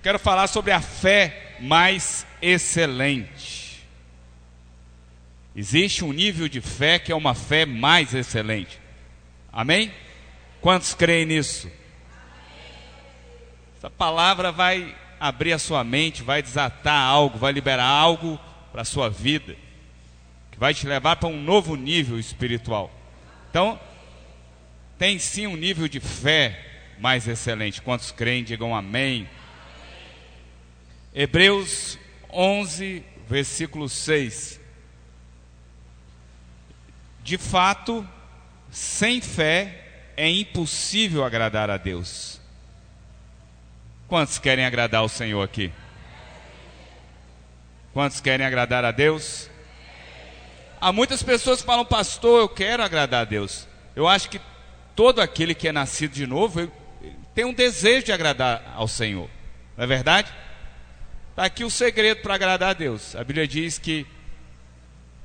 quero falar sobre a fé mais excelente. Existe um nível de fé que é uma fé mais excelente. Amém? Quantos creem nisso? Essa palavra vai abrir a sua mente, vai desatar algo, vai liberar algo para a sua vida, que vai te levar para um novo nível espiritual. Então, tem sim um nível de fé mais excelente. Quantos creem, digam amém. Hebreus 11, versículo 6. De fato, sem fé é impossível agradar a Deus. Quantos querem agradar o Senhor aqui? Quantos querem agradar a Deus? Há muitas pessoas que falam, pastor, eu quero agradar a Deus. Eu acho que todo aquele que é nascido de novo tem um desejo de agradar ao Senhor. Não é verdade? Está aqui o segredo para agradar a Deus. A Bíblia diz que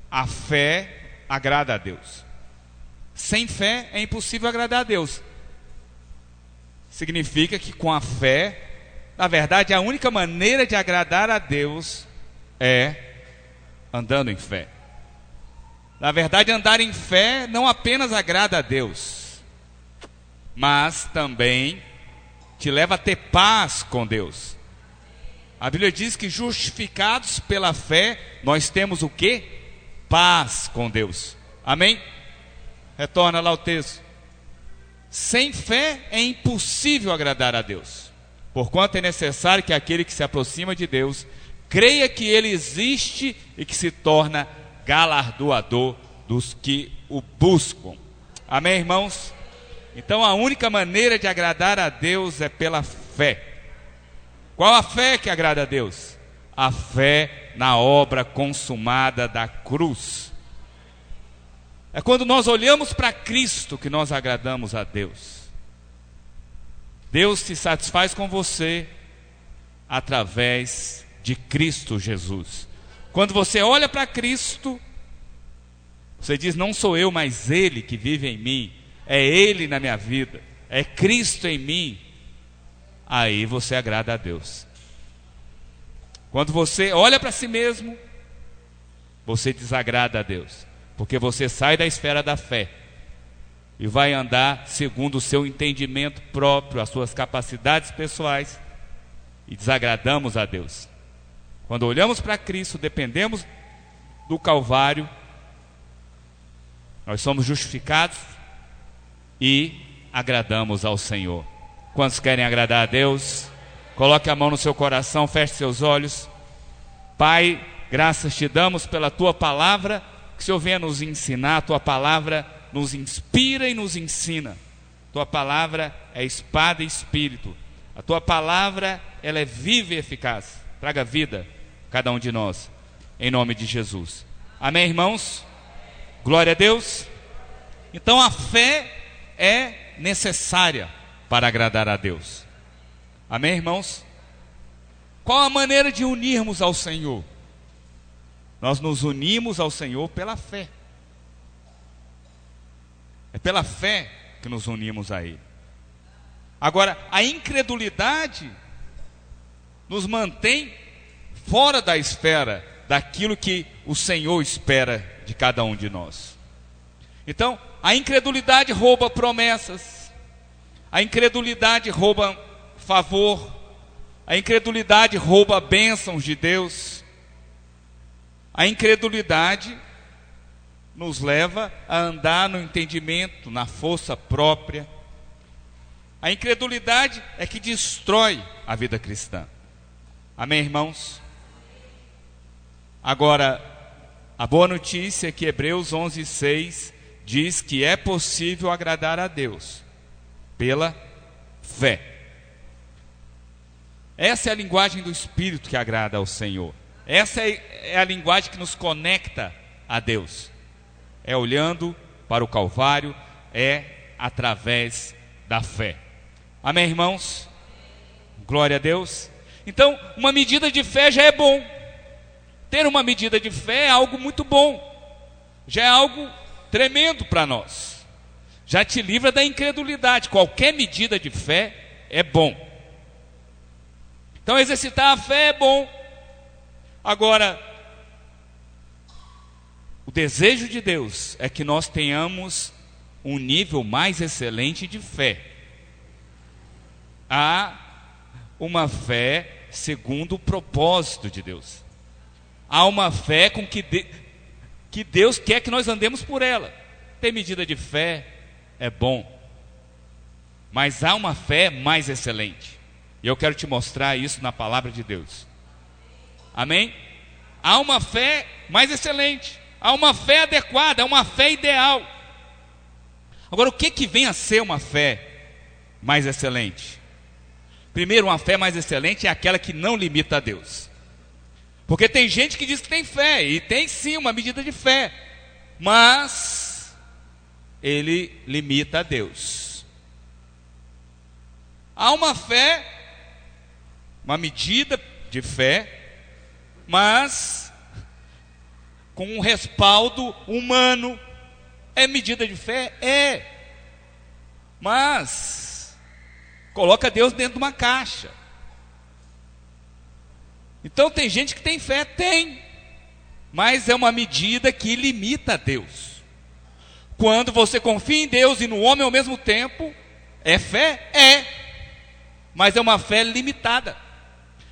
a fé agrada a Deus. Sem fé é impossível agradar a Deus. Significa que com a fé, na verdade, a única maneira de agradar a Deus é andando em fé. Na verdade, andar em fé não apenas agrada a Deus, mas também te leva a ter paz com Deus. A Bíblia diz que justificados pela fé, nós temos o quê? Paz com Deus. Amém? Retorna lá o texto. Sem fé é impossível agradar a Deus, porquanto é necessário que aquele que se aproxima de Deus creia que Ele existe e que se torna galardoador dos que o buscam. Amém, irmãos? Então a única maneira de agradar a Deus é pela fé. Qual a fé que agrada a Deus? A fé na obra consumada da cruz. É quando nós olhamos para Cristo que nós agradamos a Deus. Deus se satisfaz com você através de Cristo Jesus. Quando você olha para Cristo, você diz, não sou eu, mas Ele que vive em mim. É Ele na minha vida, é Cristo em mim. Aí você agrada a Deus. Quando você olha para si mesmo, você desagrada a Deus, porque você sai da esfera da fé e vai andar segundo o seu entendimento próprio, as suas capacidades pessoais, e desagradamos a Deus. Quando olhamos para Cristo, dependemos do Calvário, nós somos justificados e agradamos ao Senhor. Quantos querem agradar a Deus? Coloque a mão no seu coração, feche seus olhos. Pai, graças te damos pela Tua palavra, que o Senhor venha nos ensinar. A Tua palavra nos inspira e nos ensina. Tua palavra é espada e espírito. A Tua palavra, ela é viva e eficaz. Traga vida a cada um de nós, em nome de Jesus. Amém, irmãos? Glória a Deus. Então a fé é necessária para agradar a Deus. Amém, irmãos? Qual a maneira de unirmos ao Senhor? Nós nos unimos ao Senhor pela fé. É pela fé que nos unimos a Ele. Agora, a incredulidade nos mantém fora da esfera daquilo que o Senhor espera de cada um de nós. Então, a incredulidade rouba promessas, a incredulidade rouba favor, a incredulidade rouba bênçãos de Deus. A incredulidade nos leva a andar no entendimento, na força própria. A incredulidade é que destrói a vida cristã. Amém, irmãos? Agora, a boa notícia é que Hebreus 11:6 diz que é possível agradar a Deus pela fé. Essa é a linguagem do Espírito que agrada ao Senhor. Essa é a linguagem que nos conecta a Deus. É olhando para o Calvário, é através da fé. Amém, irmãos? Glória a Deus. Então, uma medida de fé já é bom. Ter uma medida de fé é algo muito bom. Já é algo tremendo para nós. Já te livra da incredulidade. Qualquer medida de fé é bom. Então exercitar a fé é bom. Agora, o desejo de Deus é que nós tenhamos um nível mais excelente de fé. Há uma fé segundo o propósito de Deus. Há uma fé com que Deus quer que nós andemos por ela. Ter medida de fé é bom, mas há uma fé mais excelente. E eu quero te mostrar isso na palavra de Deus. Amém? Há uma fé mais excelente. Há uma fé adequada, há uma fé ideal. Agora, o que vem a ser uma fé mais excelente? Primeiro, uma fé mais excelente é aquela que não limita a Deus. Porque tem gente que diz que tem fé, e tem sim uma medida de fé, mas ele limita a Deus. Há uma fé, uma medida de fé, mas com um respaldo humano. É medida de fé? É. Mas coloca Deus dentro de uma caixa. Então tem gente que tem fé? Tem. Mas é uma medida que limita a Deus. Quando você confia em Deus e no homem ao mesmo tempo, é fé? É. Mas é uma fé limitada.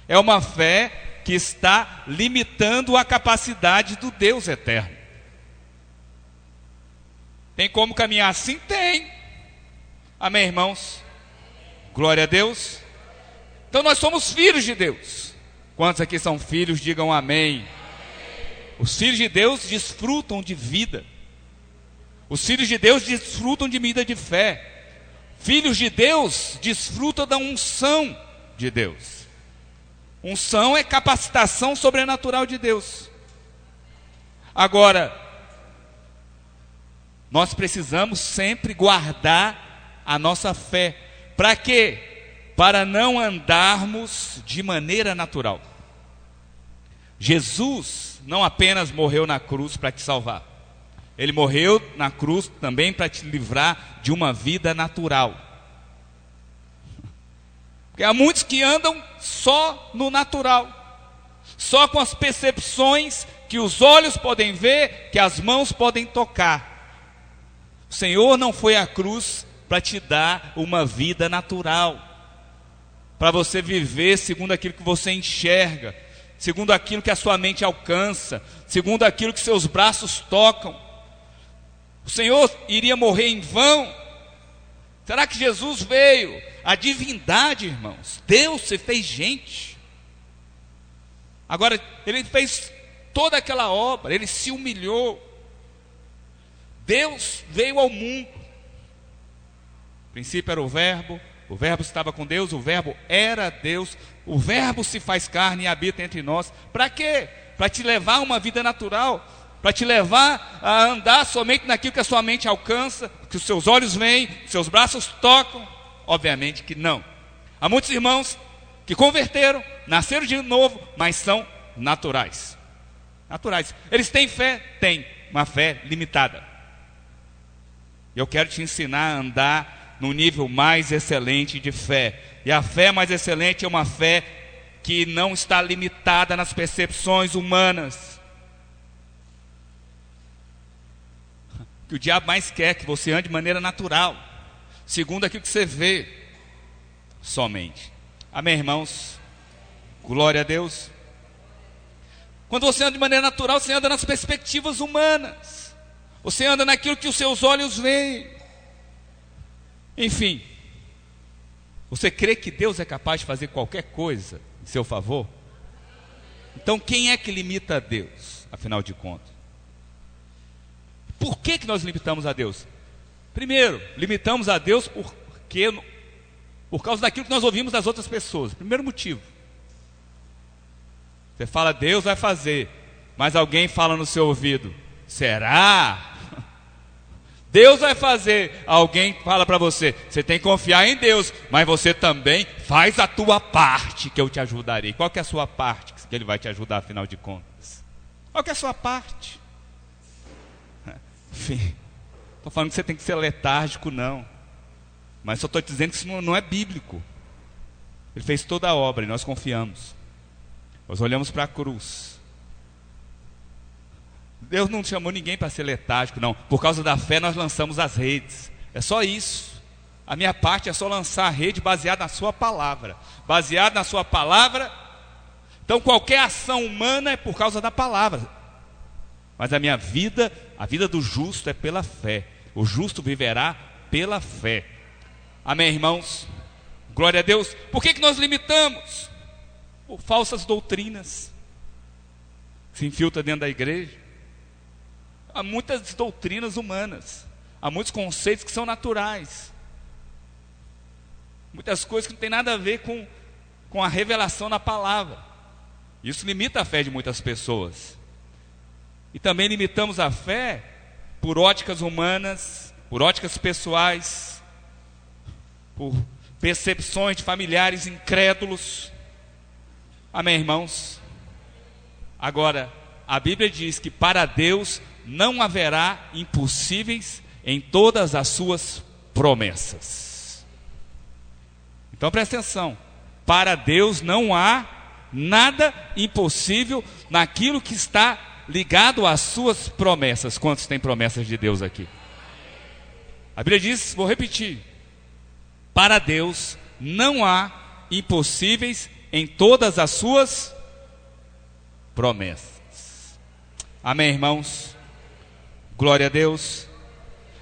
É uma fé que está limitando a capacidade do Deus eterno. Tem como caminhar assim? Tem. Amém, irmãos? Glória a Deus. Então nós somos filhos de Deus. Quantos aqui são filhos? Digam amém. Os filhos de Deus desfrutam de vida. Os filhos de Deus desfrutam de medida de fé. Filhos de Deus desfrutam da unção de Deus. Unção é capacitação sobrenatural de Deus. Agora, nós precisamos sempre guardar a nossa fé. Para quê? Para não andarmos de maneira natural. Jesus não apenas morreu na cruz para te salvar. Ele morreu na cruz também para te livrar de uma vida natural. Porque há muitos que andam só no natural, só com as percepções que os olhos podem ver, que as mãos podem tocar. O Senhor não foi à cruz para te dar uma vida natural, para você viver segundo aquilo que você enxerga, segundo aquilo que a sua mente alcança, segundo aquilo que seus braços tocam. O Senhor iria morrer em vão? Será que Jesus veio? A divindade, irmãos, Deus se fez gente. Agora, Ele fez toda aquela obra, Ele se humilhou. Deus veio ao mundo. No princípio era o Verbo estava com Deus, o Verbo era Deus, o Verbo se faz carne e habita entre nós. Para quê? Para te levar a uma vida natural, para te levar a andar somente naquilo que a sua mente alcança, que os seus olhos veem, que os seus braços tocam. Obviamente que não. Há muitos irmãos que converteram, nasceram de novo, mas são naturais. Naturais. Eles têm fé? Têm, uma fé limitada. Eu quero te ensinar a andar no nível mais excelente de fé. E a fé mais excelente é uma fé que não está limitada nas percepções humanas. O que o diabo mais quer é que você ande de maneira natural, segundo aquilo que você vê somente. Amém, irmãos? Glória a Deus. Quando você anda de maneira natural, você anda nas perspectivas humanas. Você anda naquilo que os seus olhos veem. Enfim, você crê que Deus é capaz de fazer qualquer coisa em seu favor? Então quem é que limita a Deus, afinal de contas? Por que nós limitamos a Deus? Primeiro, limitamos a Deus por causa daquilo que nós ouvimos das outras pessoas. Primeiro motivo. Você fala, Deus vai fazer, mas alguém fala no seu ouvido, será? Deus vai fazer, alguém fala para você, você tem que confiar em Deus, mas você também faz a tua parte que eu te ajudarei. Qual que é a sua parte que Ele vai te ajudar, afinal de contas? Qual que é a sua parte? Enfim, estou falando que você tem que ser letárgico, não. Mas só estou dizendo que isso não é bíblico. Ele fez toda a obra e nós confiamos. Nós olhamos para a cruz. Deus não chamou ninguém para ser letárgico, não. Por causa da fé nós lançamos as redes. É só isso. A minha parte é só lançar a rede baseada na sua palavra. Baseado na sua palavra. Então qualquer ação humana é por causa da palavra. Mas a minha vida, a vida do justo é pela fé. O justo viverá pela fé. Amém, irmãos? Glória a Deus. Por que nós limitamos? Por falsas doutrinas. Se infiltra dentro da igreja. Há muitas doutrinas humanas. Há muitos conceitos que são naturais. Muitas coisas que não tem nada a ver com a revelação na palavra. Isso limita a fé de muitas pessoas. E também limitamos a fé por óticas humanas, por óticas pessoais, por percepções de familiares incrédulos. Amém, irmãos? Agora, a Bíblia diz que para Deus não haverá impossíveis em todas as suas promessas. Então presta atenção, para Deus não há nada impossível naquilo que está ligado às suas promessas. Quantos têm promessas de Deus aqui? A Bíblia diz, vou repetir, para Deus não há impossíveis em todas as suas promessas. Amém, irmãos? Glória a Deus.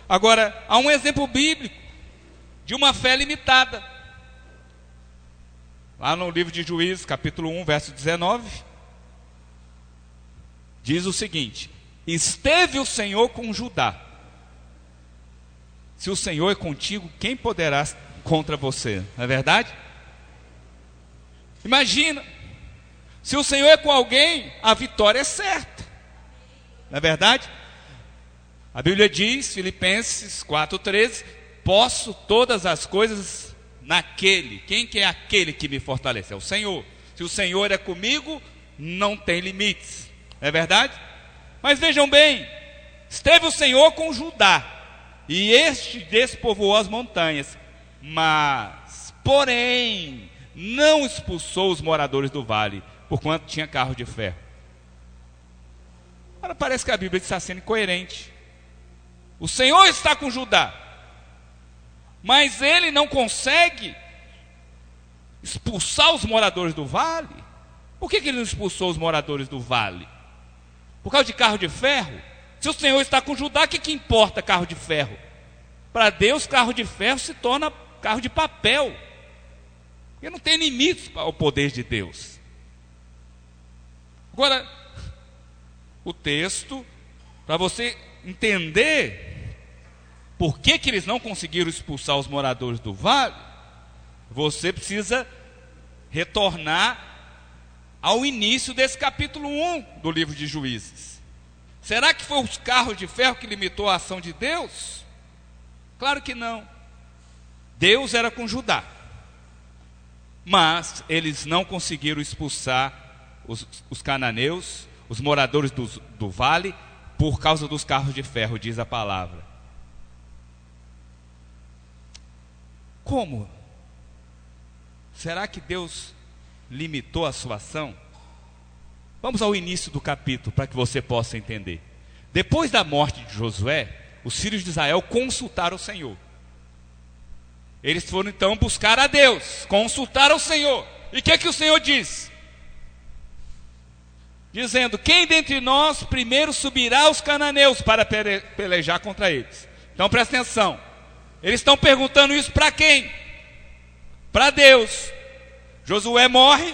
Agora, há um exemplo bíblico de uma fé limitada. Lá no livro de Juízes, capítulo 1, verso 19, diz o seguinte: esteve o Senhor com Judá. Se o Senhor é contigo, quem poderá contra você? Não é verdade? Imagina, se o Senhor é com alguém, a vitória é certa. Não é verdade? A Bíblia diz, Filipenses 4,13, posso todas as coisas naquele. Quem que é aquele que me fortalece? É o Senhor. Se o Senhor é comigo, não tem limites. Não é verdade? Mas vejam bem, esteve o Senhor com Judá, e este despovoou as montanhas, mas, porém, não expulsou os moradores do vale, porquanto tinha carro de ferro. Agora parece que a Bíblia está sendo incoerente. O Senhor está com Judá, mas ele não consegue expulsar os moradores do vale. Por que ele não expulsou os moradores do vale? Por causa de carro de ferro? Se o Senhor está com Judá, o que importa carro de ferro? Para Deus, carro de ferro se torna carro de papel. Porque não tem limites ao poder de Deus. Agora, o texto, para você entender por que eles não conseguiram expulsar os moradores do vale, você precisa retornar ao início desse capítulo 1 do livro de Juízes. Será que foi os carros de ferro que limitou a ação de Deus? Claro que não. Deus era com Judá, mas eles não conseguiram expulsar os cananeus, os moradores do vale, por causa dos carros de ferro, diz a palavra. Como? Será que Deus limitou a sua ação? Vamos ao início do capítulo para que você possa entender. Depois da morte de Josué, os filhos de Israel consultaram o Senhor. Eles foram então buscar a Deus, consultaram o Senhor. E o que o Senhor diz? Dizendo: quem dentre nós primeiro subirá aos cananeus para pelejar contra eles? Então presta atenção, eles estão perguntando isso para quem? Para Deus. Josué morre,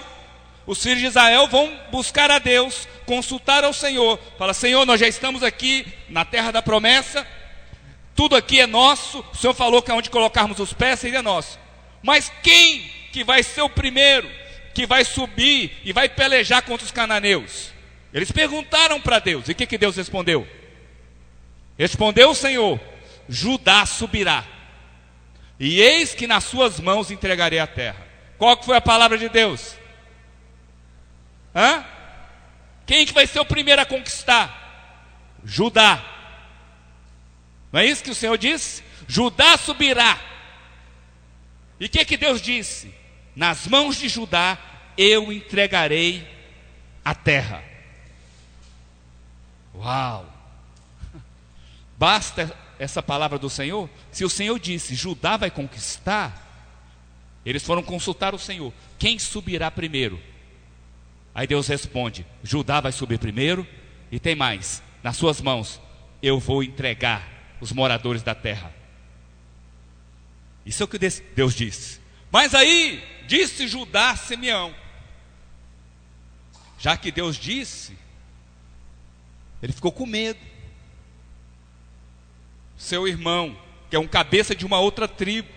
os filhos de Israel vão buscar a Deus, consultar ao Senhor. Fala: Senhor, nós já estamos aqui na terra da promessa, tudo aqui é nosso, o Senhor falou que onde colocarmos os pés seria nosso. Mas quem que vai ser o primeiro que vai subir e vai pelejar contra os cananeus? Eles perguntaram para Deus, e o que Deus respondeu? Respondeu o Senhor: Judá subirá, e eis que nas suas mãos entregarei a terra. Qual que foi a palavra de Deus? Quem que vai ser o primeiro a conquistar? Judá. Não é isso que o Senhor disse? Judá subirá. E o que Deus disse? nas mãos de Judá eu entregarei a terra. Uau! Basta essa palavra do Senhor? Se o Senhor disse, Judá vai conquistar, eles foram consultar o Senhor, quem subirá primeiro? Aí Deus responde, Judá vai subir primeiro, e tem mais, nas suas mãos eu vou entregar os moradores da terra. Isso é o que Deus disse. Mas aí, disse Judá a Simeão, já que Deus disse, ele ficou com medo. Seu irmão, que é um cabeça de uma outra tribo,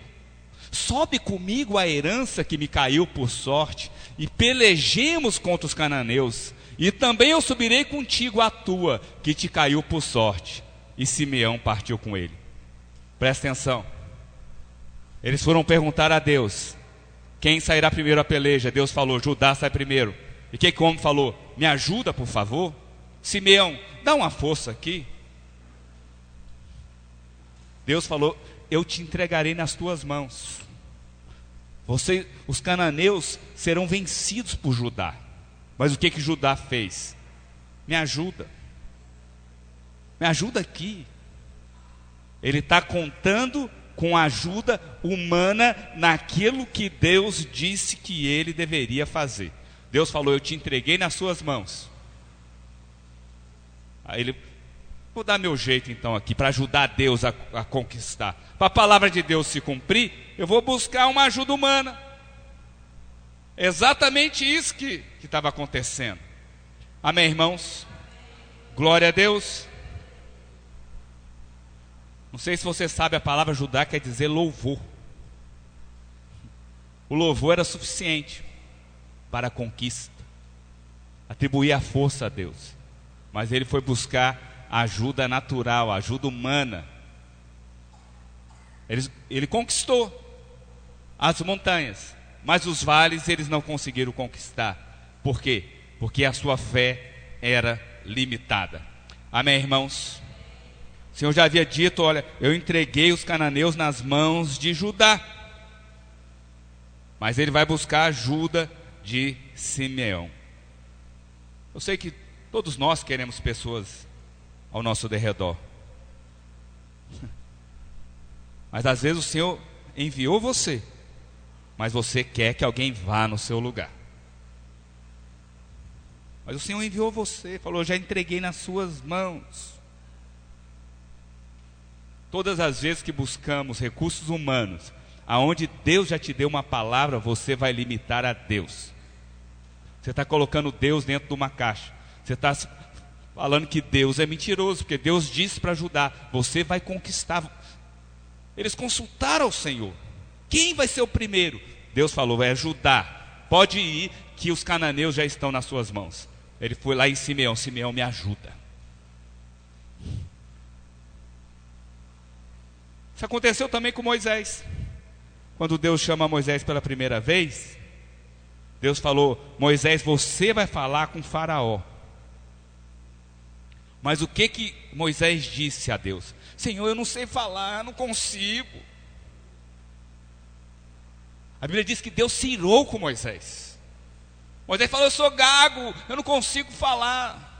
sobe comigo a herança que me caiu por sorte, e pelejemos contra os cananeus, e também eu subirei contigo a tua, que te caiu por sorte. E Simeão partiu com ele. Presta atenção. Eles foram perguntar a Deus, quem sairá primeiro a peleja? Deus falou, Judá sai primeiro. E que homem falou, me ajuda por favor? Simeão, dá uma força aqui. Deus falou, eu te entregarei nas tuas mãos. Os cananeus serão vencidos por Judá. Mas o que Judá fez? Me ajuda. Me ajuda aqui. Ele está contando com a ajuda humana naquilo que Deus disse que ele deveria fazer. Deus falou, eu te entreguei nas suas mãos. Aí ele, vou dar meu jeito então aqui, para ajudar Deus a conquistar. Para a palavra de Deus se cumprir, eu vou buscar uma ajuda humana. Exatamente isso que estava acontecendo. Amém, irmãos? Glória a Deus. Não sei se você sabe, a palavra Judá quer dizer louvor. O louvor era suficiente para a conquista, atribuir a força a Deus. Mas ele foi buscar ajuda natural, ajuda humana. Ele conquistou as montanhas, mas os vales eles não conseguiram conquistar. Por quê? Porque a sua fé era limitada. Amém, irmãos? O Senhor já havia dito, olha, eu entreguei os cananeus nas mãos de Judá. Mas ele vai buscar a ajuda de Simeão. Eu sei que todos nós queremos pessoas ao nosso derredor. Mas às vezes o Senhor enviou você, mas você quer que alguém vá no seu lugar. Mas o Senhor enviou você, falou, já entreguei nas suas mãos. Todas as vezes que buscamos recursos humanos, aonde Deus já te deu uma palavra, você vai limitar a Deus. Você está colocando Deus dentro de uma caixa. Você está falando que Deus é mentiroso, porque Deus disse para ajudar. Você vai conquistar. Eles consultaram o Senhor. Quem vai ser o primeiro? Deus falou, vai ajudar. Pode ir, que os cananeus já estão nas suas mãos. Ele foi lá em Simeão, Simeão me ajuda. Isso aconteceu também com Moisés. Quando Deus chama Moisés pela primeira vez, Deus falou, Moisés, você vai falar com Faraó. Mas o que Moisés disse a Deus? Senhor, eu não sei falar, eu não consigo. A Bíblia diz que Deus se irou com Moisés. Moisés falou, eu sou gago, eu não consigo falar.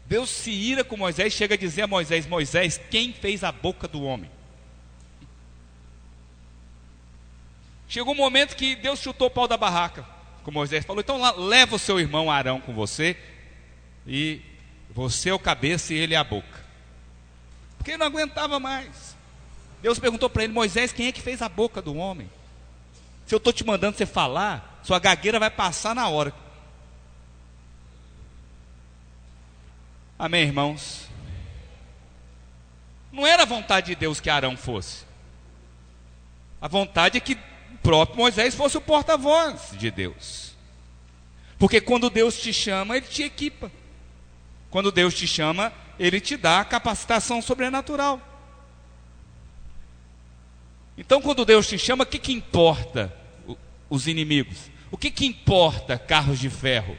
Deus se ira com Moisés, chega a dizer a Moisés, Moisés, quem fez a boca do homem? Chegou um momento que Deus chutou o pau da barraca com Moisés, falou, então leva o seu irmão Arão com você, e você é o cabeça e ele é a boca. Porque ele não aguentava mais. Deus perguntou para ele, Moisés, quem é que fez a boca do homem? Se eu estou te mandando você falar, sua gagueira vai passar na hora. Amém, irmãos? Não era a vontade de Deus que Arão fosse. A vontade é que o próprio Moisés fosse o porta-voz de Deus. Porque quando Deus te chama, Ele te equipa. Quando Deus te chama, Ele te dá a capacitação sobrenatural. Então quando Deus te chama, o que importa os inimigos? O que importa carros de ferro?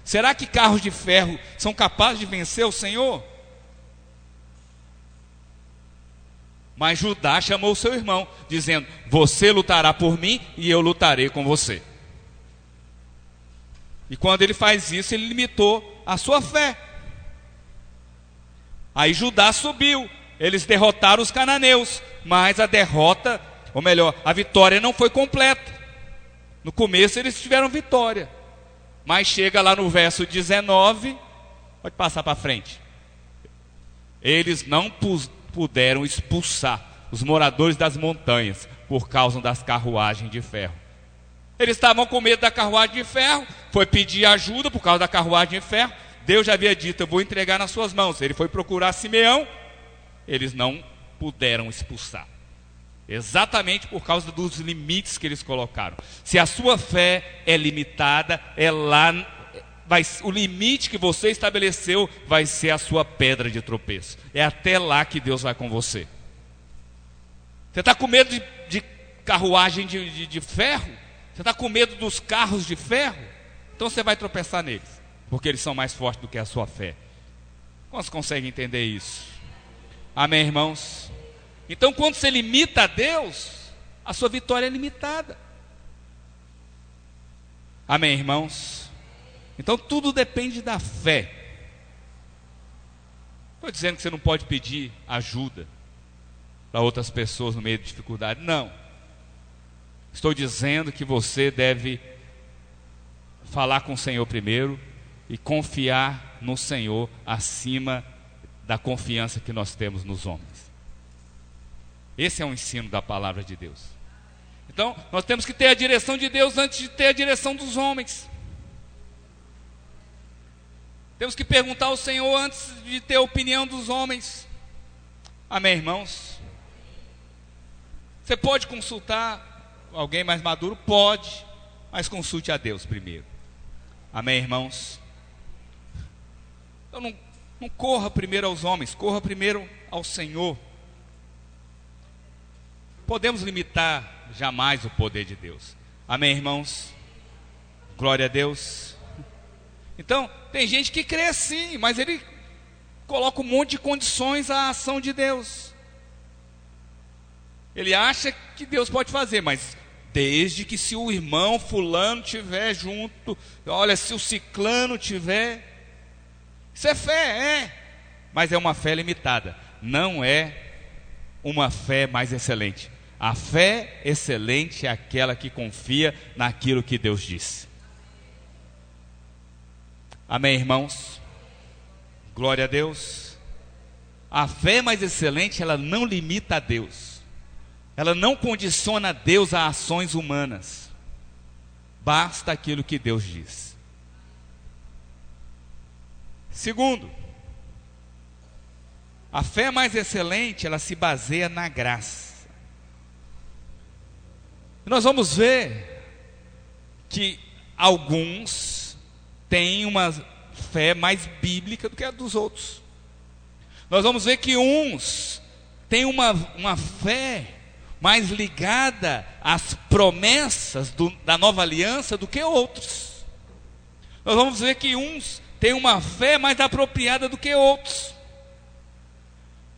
Será que carros de ferro são capazes de vencer o Senhor? Mas Judá chamou seu irmão, dizendo: você lutará por mim e eu lutarei com você. E quando ele faz isso, ele limitou a sua fé. Aí Judá subiu, eles derrotaram os cananeus, mas a derrota, ou melhor, a vitória não foi completa. No começo eles tiveram vitória, mas chega lá no verso 19, pode passar para frente. Eles não puderam expulsar os moradores das montanhas por causa das carruagens de ferro. Eles estavam com medo da carruagem de ferro, foi pedir ajuda por causa da carruagem de ferro. Deus já havia dito: eu vou entregar nas suas mãos. Ele foi procurar Simeão, eles não puderam expulsar, exatamente por causa dos limites que eles colocaram. Se a sua fé é limitada, o limite que você estabeleceu vai ser a sua pedra de tropeço. É até lá que Deus vai com você. Você está com medo de carruagem de ferro? Você está com medo dos carros de ferro? Então você vai tropeçar neles, porque eles são mais fortes do que a sua fé. Quantos conseguem entender isso? Amém, irmãos? Então, quando você limita a Deus, a sua vitória é limitada. Amém, irmãos? Então, tudo depende da fé. Estou dizendo que você não pode pedir ajuda para outras pessoas no meio de dificuldade. Não. Estou dizendo que você deve falar com o Senhor primeiro e confiar no Senhor acima da confiança que nós temos nos homens. Esse é o ensino da palavra de Deus. Então, nós temos que ter a direção de Deus antes de ter a direção dos homens. Temos que perguntar ao Senhor antes de ter a opinião dos homens. Amém, irmãos? Você pode consultar alguém mais maduro? Pode, mas consulte a Deus primeiro. Amém, irmãos? Então não corra primeiro aos homens, corra primeiro ao Senhor. Podemos limitar jamais o poder de Deus. Amém, irmãos? Glória a Deus. Então, tem gente que crê sim, mas ele coloca um monte de condições à ação de Deus. Ele acha que Deus pode fazer, mas desde que se o irmão fulano tiver junto, olha, se o ciclano tiver, isso é fé, mas é uma fé limitada, não é uma fé mais excelente. A fé excelente é aquela que confia naquilo que Deus disse. Amém, irmãos? Glória a Deus. A fé mais excelente, ela não limita a Deus. Ela não condiciona Deus a ações humanas. Basta aquilo que Deus diz. Segundo, a fé mais excelente, ela se baseia na graça. E nós vamos ver que alguns têm uma fé mais bíblica do que a dos outros. Nós vamos ver que uns têm uma fé mais ligada às promessas da nova aliança do que outros. Nós vamos ver que uns têm uma fé mais apropriada do que outros.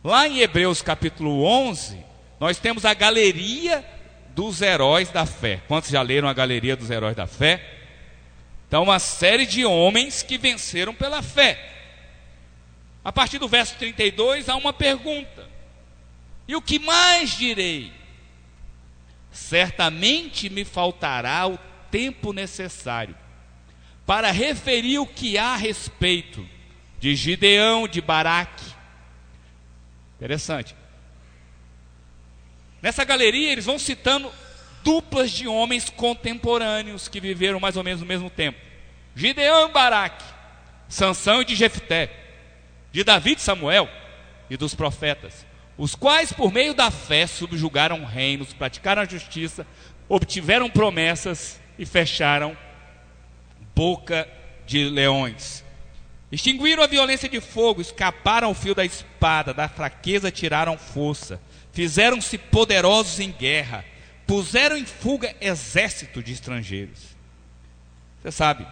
Lá em Hebreus capítulo 11, nós temos a galeria dos heróis da fé. Quantos já leram a galeria dos heróis da fé? Então, uma série de homens que venceram pela fé. A partir do verso 32, há uma pergunta: e o que mais direi? Certamente me faltará o tempo necessário para referir o que há a respeito de Gideão, de Baraque. Interessante. Nessa galeria eles vão citando duplas de homens contemporâneos que viveram mais ou menos no mesmo tempo. Gideão e Baraque, Sansão e de Jefté, de Davi e Samuel e dos profetas, os quais por meio da fé subjugaram reinos, praticaram a justiça, obtiveram promessas e fecharam boca de leões. Extinguiram a violência de fogo, escaparam ao fio da espada, da fraqueza tiraram força, fizeram-se poderosos em guerra, puseram em fuga exército de estrangeiros. Você sabe,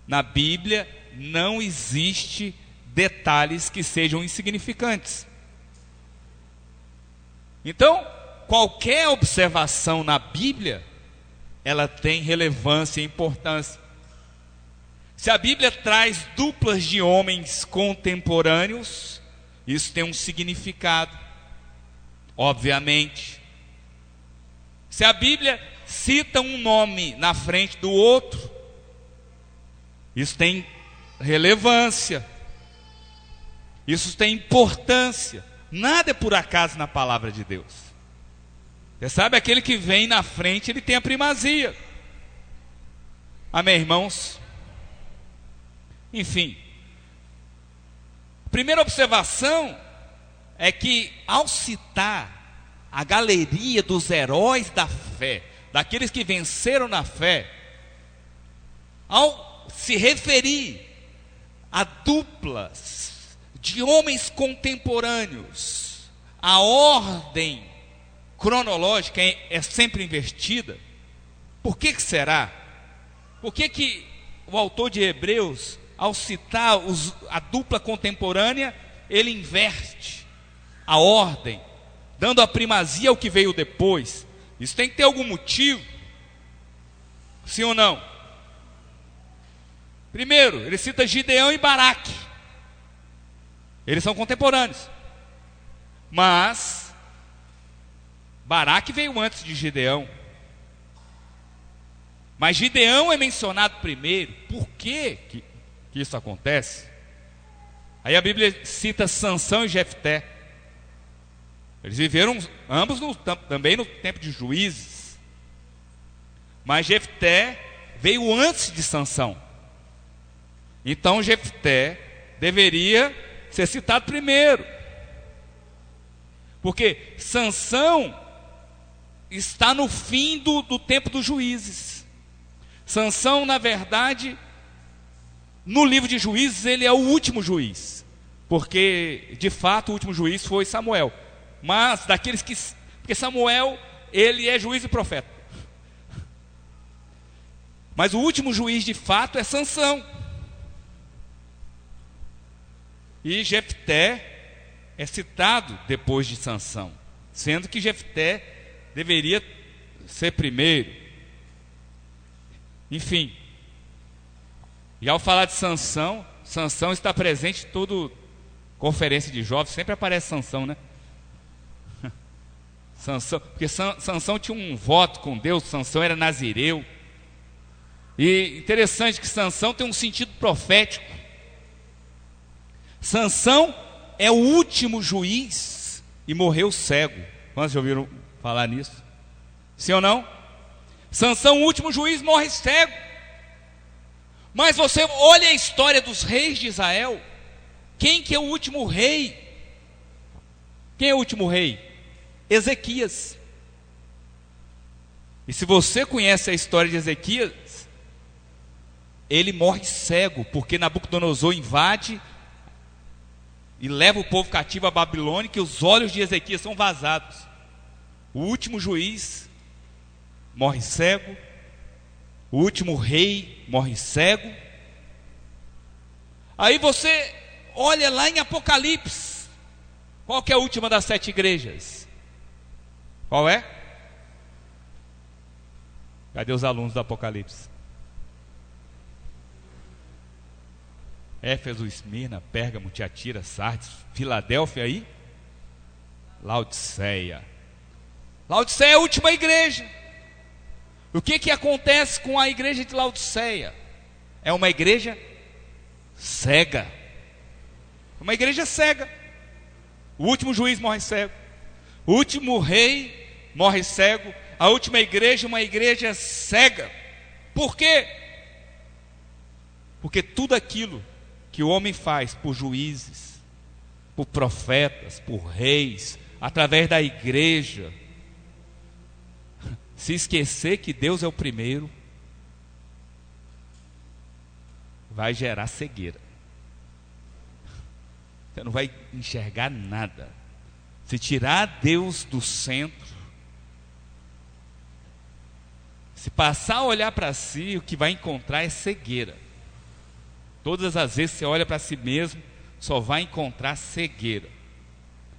na Bíblia não existe detalhes que sejam insignificantes. Então, qualquer observação na Bíblia, ela tem relevância e importância. Se a Bíblia traz duplas de homens contemporâneos, isso tem um significado, obviamente. Se a Bíblia cita um nome na frente do outro, isso tem relevância, isso tem importância. Nada é por acaso na palavra de Deus. Você sabe, aquele que vem na frente, ele tem a primazia. Amém, irmãos? Enfim, a primeira observação é que, ao citar a galeria dos heróis da fé, daqueles que venceram na fé, ao se referir a duplas de homens contemporâneos, a ordem cronológica é sempre invertida. Por que será? Por que o autor de Hebreus, ao citar a dupla contemporânea, ele inverte a ordem, dando a primazia ao que veio depois? Isso tem que ter algum motivo, sim ou não? Primeiro, ele cita Gideão e Baraque. Eles são contemporâneos, mas Baraque veio antes de Gideão. Mas Gideão é mencionado primeiro. Por que isso acontece? Aí a Bíblia cita Sansão e Jefté. Eles viveram ambos também no tempo de Juízes. Mas Jefté veio antes de Sansão. Então Jefté deveria ser citado primeiro. Porque Sansão está no fim do tempo dos Juízes. Sansão, na verdade, no livro de Juízes, ele é o último juiz, porque de fato o último juiz foi Samuel. Mas daqueles que, porque Samuel, ele é juiz e profeta, mas o último juiz de fato é Sansão. E Jefté é citado depois de Sansão, sendo que Jefté deveria ser primeiro. Enfim, e ao falar de Sansão, Sansão está presente em toda conferência de jovens, sempre aparece Sansão, né? Sansão, porque Sansão tinha um voto com Deus, Sansão era nazireu. E interessante que Sansão tem um sentido profético. Sansão é o último juiz e morreu cego. Quantos já ouviram falar nisso? Sim ou não? Sansão, o último juiz, morre cego. Mas você olha a história dos reis de Israel. Quem que é o último rei? Quem é o último rei? Ezequias. E se você conhece a história de Ezequias, ele morre cego, porque Nabucodonosor invade e leva o povo cativo à Babilônia, que os olhos de Ezequias são vazados. O último juiz morre cego, o último rei morre cego. Aí você olha lá em Apocalipse, qual que é a última das 7 igrejas? Qual é? Cadê os alunos do Apocalipse? Éfeso, Esmirna, Pérgamo, Tiatira, Sardes, Filadélfia e Laodiceia. Laodiceia é a última igreja. O que acontece com a igreja de Laodiceia? É uma igreja cega. Uma igreja cega. O último juiz morre cego, o último rei morre cego, a última igreja, uma igreja cega. Por quê? Porque tudo aquilo que o homem faz por juízes, por profetas, por reis, através da igreja, se esquecer que Deus é o primeiro, vai gerar cegueira. Você não vai enxergar nada. Se tirar Deus do centro, se passar a olhar para si, o que vai encontrar é cegueira. Todas as vezes que você olha para si mesmo, só vai encontrar cegueira.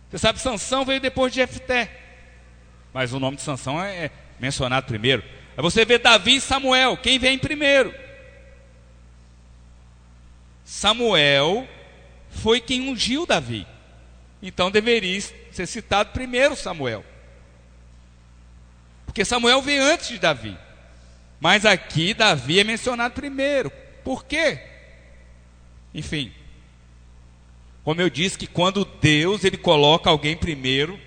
Você sabe, Sansão veio depois de Jefté. mas o nome de Sansão é mencionado primeiro. Aí você vê Davi e Samuel, quem vem primeiro? Samuel foi quem ungiu Davi, então deveria ser citado primeiro Samuel, porque Samuel veio antes de Davi, mas aqui Davi é mencionado primeiro. Por quê? Enfim, como eu disse, que quando Deus ele coloca alguém primeiro,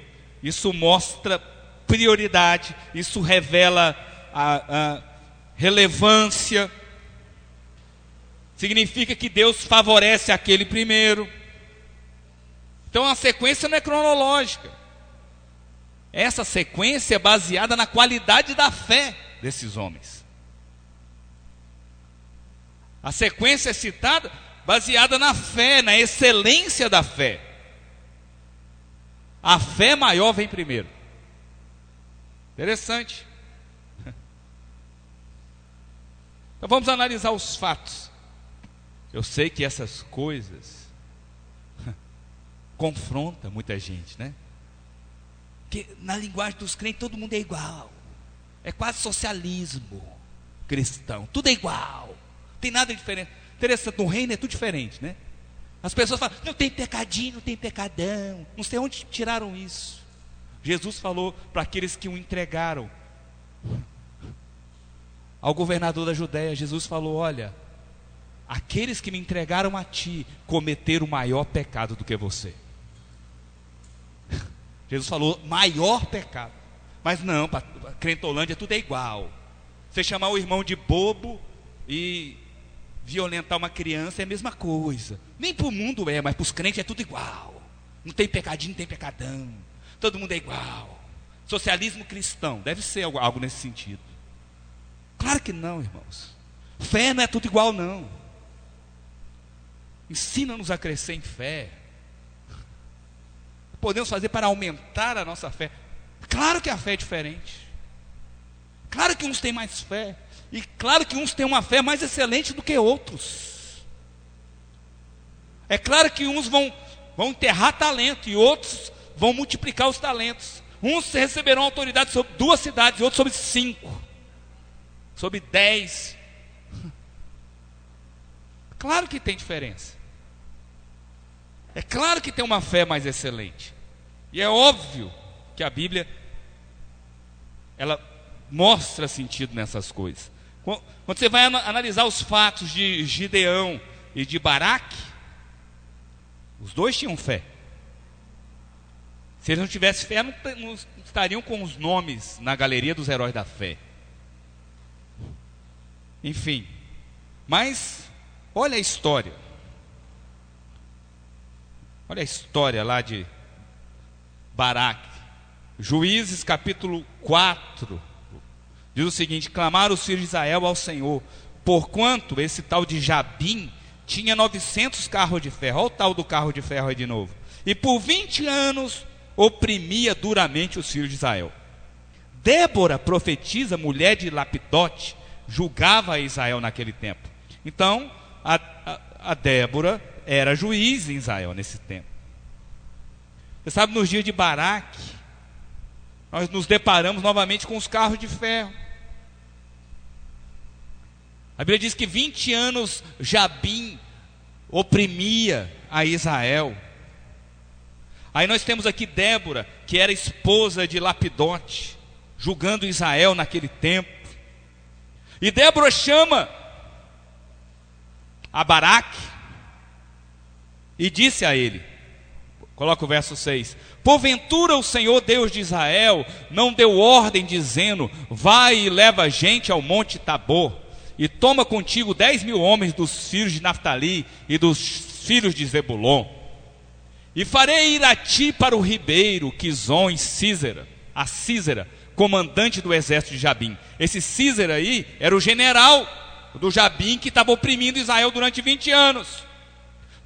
isso mostra prioridade, isso revela a relevância, significa que Deus favorece aquele primeiro. Então a sequência não é cronológica, essa sequência é baseada na qualidade da fé desses homens. A sequência é citada baseada na fé, na excelência da fé. A fé maior vem primeiro. Interessante. Então vamos analisar os fatos. Eu sei que essas coisas confrontam muita gente, né? Porque na linguagem dos crentes todo mundo é igual. É quase socialismo cristão. Tudo é igual. Não tem nada diferente. Interessante, no reino é tudo diferente, né? As pessoas falam, não tem pecadinho, não tem pecadão. Não sei onde tiraram isso. Jesus falou para aqueles que o entregaram ao governador da Judéia. Jesus falou, olha, aqueles que me entregaram a ti cometeram maior pecado do que você. Jesus falou maior pecado. Mas não, para Crentolândia tudo é igual. Você chamar o irmão de bobo e violentar uma criança é a mesma coisa. Nem para o mundo é, mas para os crentes é tudo igual. Não tem pecadinho, não tem pecadão. Todo mundo é igual. Socialismo cristão, deve ser algo nesse sentido. Claro que não, irmãos. Fé não é tudo igual, não. Ensina-nos a crescer em fé. Podemos fazer para aumentar a nossa fé. Claro que a fé é diferente. Claro que uns têm mais fé. E claro que uns têm uma fé mais excelente do que outros. É claro que uns vão enterrar talento e outros vão multiplicar os talentos. Uns receberão autoridade sobre 2 cidades e outros sobre 5, sobre 10. Claro que tem diferença. É claro que tem uma fé mais excelente. E é óbvio que a Bíblia ela mostra sentido nessas coisas. Quando você vai analisar os fatos de Gideão e de Baraque, os dois tinham fé. Se eles não tivessem fé, não estariam com os nomes na galeria dos heróis da fé. Enfim, mas olha a história. Olha a história lá de Baraque. Juízes capítulo 4 diz o seguinte: clamaram os filhos de Israel ao Senhor, porquanto esse tal de Jabim tinha 900 carros de ferro. Olha o tal do carro de ferro aí de novo. E por 20 anos oprimia duramente os filhos de Israel. Débora, profetisa, mulher de Lapidote, julgava Israel naquele tempo. Então a Débora era juiz em Israel nesse tempo. Você sabe, nos dias de Baraque, nós nos deparamos novamente com os carros de ferro. A Bíblia diz que 20 anos Jabim oprimia a Israel. Aí nós temos aqui Débora, que era esposa de Lapidote, julgando Israel naquele tempo. E Débora chama a Baraque e disse a ele, coloca o verso 6: porventura o Senhor Deus de Israel não deu ordem dizendo, vai e leva gente ao monte Tabor, e toma contigo 10.000 homens dos filhos de Naftali e dos filhos de Zebulon, e farei ir a ti para o ribeiro Quizon em Císera, a Císera, comandante do exército de Jabim. Esse Císera aí era o general do Jabim que estava oprimindo Israel durante 20 anos,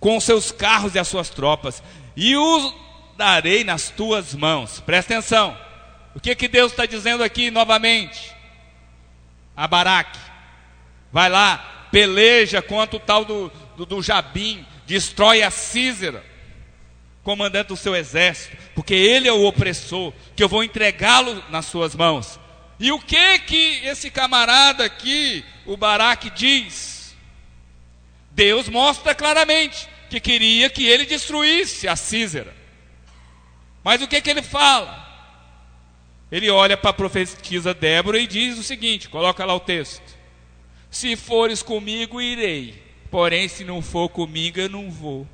com os seus carros e as suas tropas, e os darei nas tuas mãos. Presta atenção, o que Deus está dizendo aqui novamente? A Baraque, vai lá, peleja contra o tal do Jabim, destrói a Císera. comandante do seu exército, porque ele é o opressor, que eu vou entregá-lo nas suas mãos. E o que esse camarada aqui, o Baraque, diz? Deus mostra claramente que queria que ele destruísse a Císera. Mas o que ele fala? Ele olha para a profetisa Débora e diz o seguinte, coloca lá o texto: se fores comigo, irei, porém se não for comigo, eu não vou.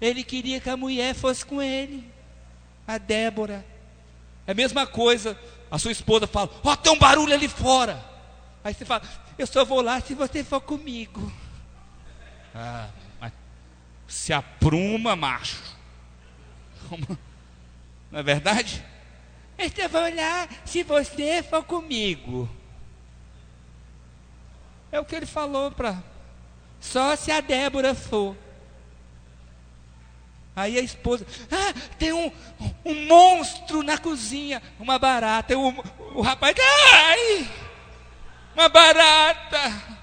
Ele queria que a mulher fosse com ele, a Débora. É a mesma coisa, a sua esposa fala: ó, tem um barulho ali fora. Aí você fala: eu só vou lá se você for comigo. Mas se apruma, macho. Não é verdade? Eu só vou lá se você for comigo. É o que ele falou para. Só se a Débora for. Aí a esposa: tem um monstro na cozinha, uma barata. O rapaz: ai, uma barata.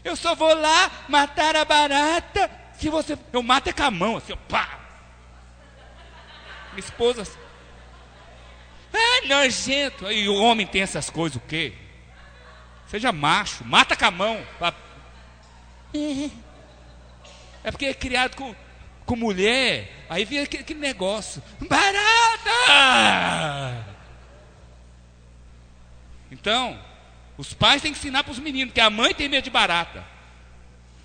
Eu só vou lá matar a barata se você. Eu mato é com a mão, assim, pá. Minha esposa: nojento. E o homem tem essas coisas, o quê? Seja macho, mata com a mão. É porque é criado com mulher. Aí vem aquele negócio: barata! Então, os pais têm que ensinar para os meninos que a mãe tem medo de barata.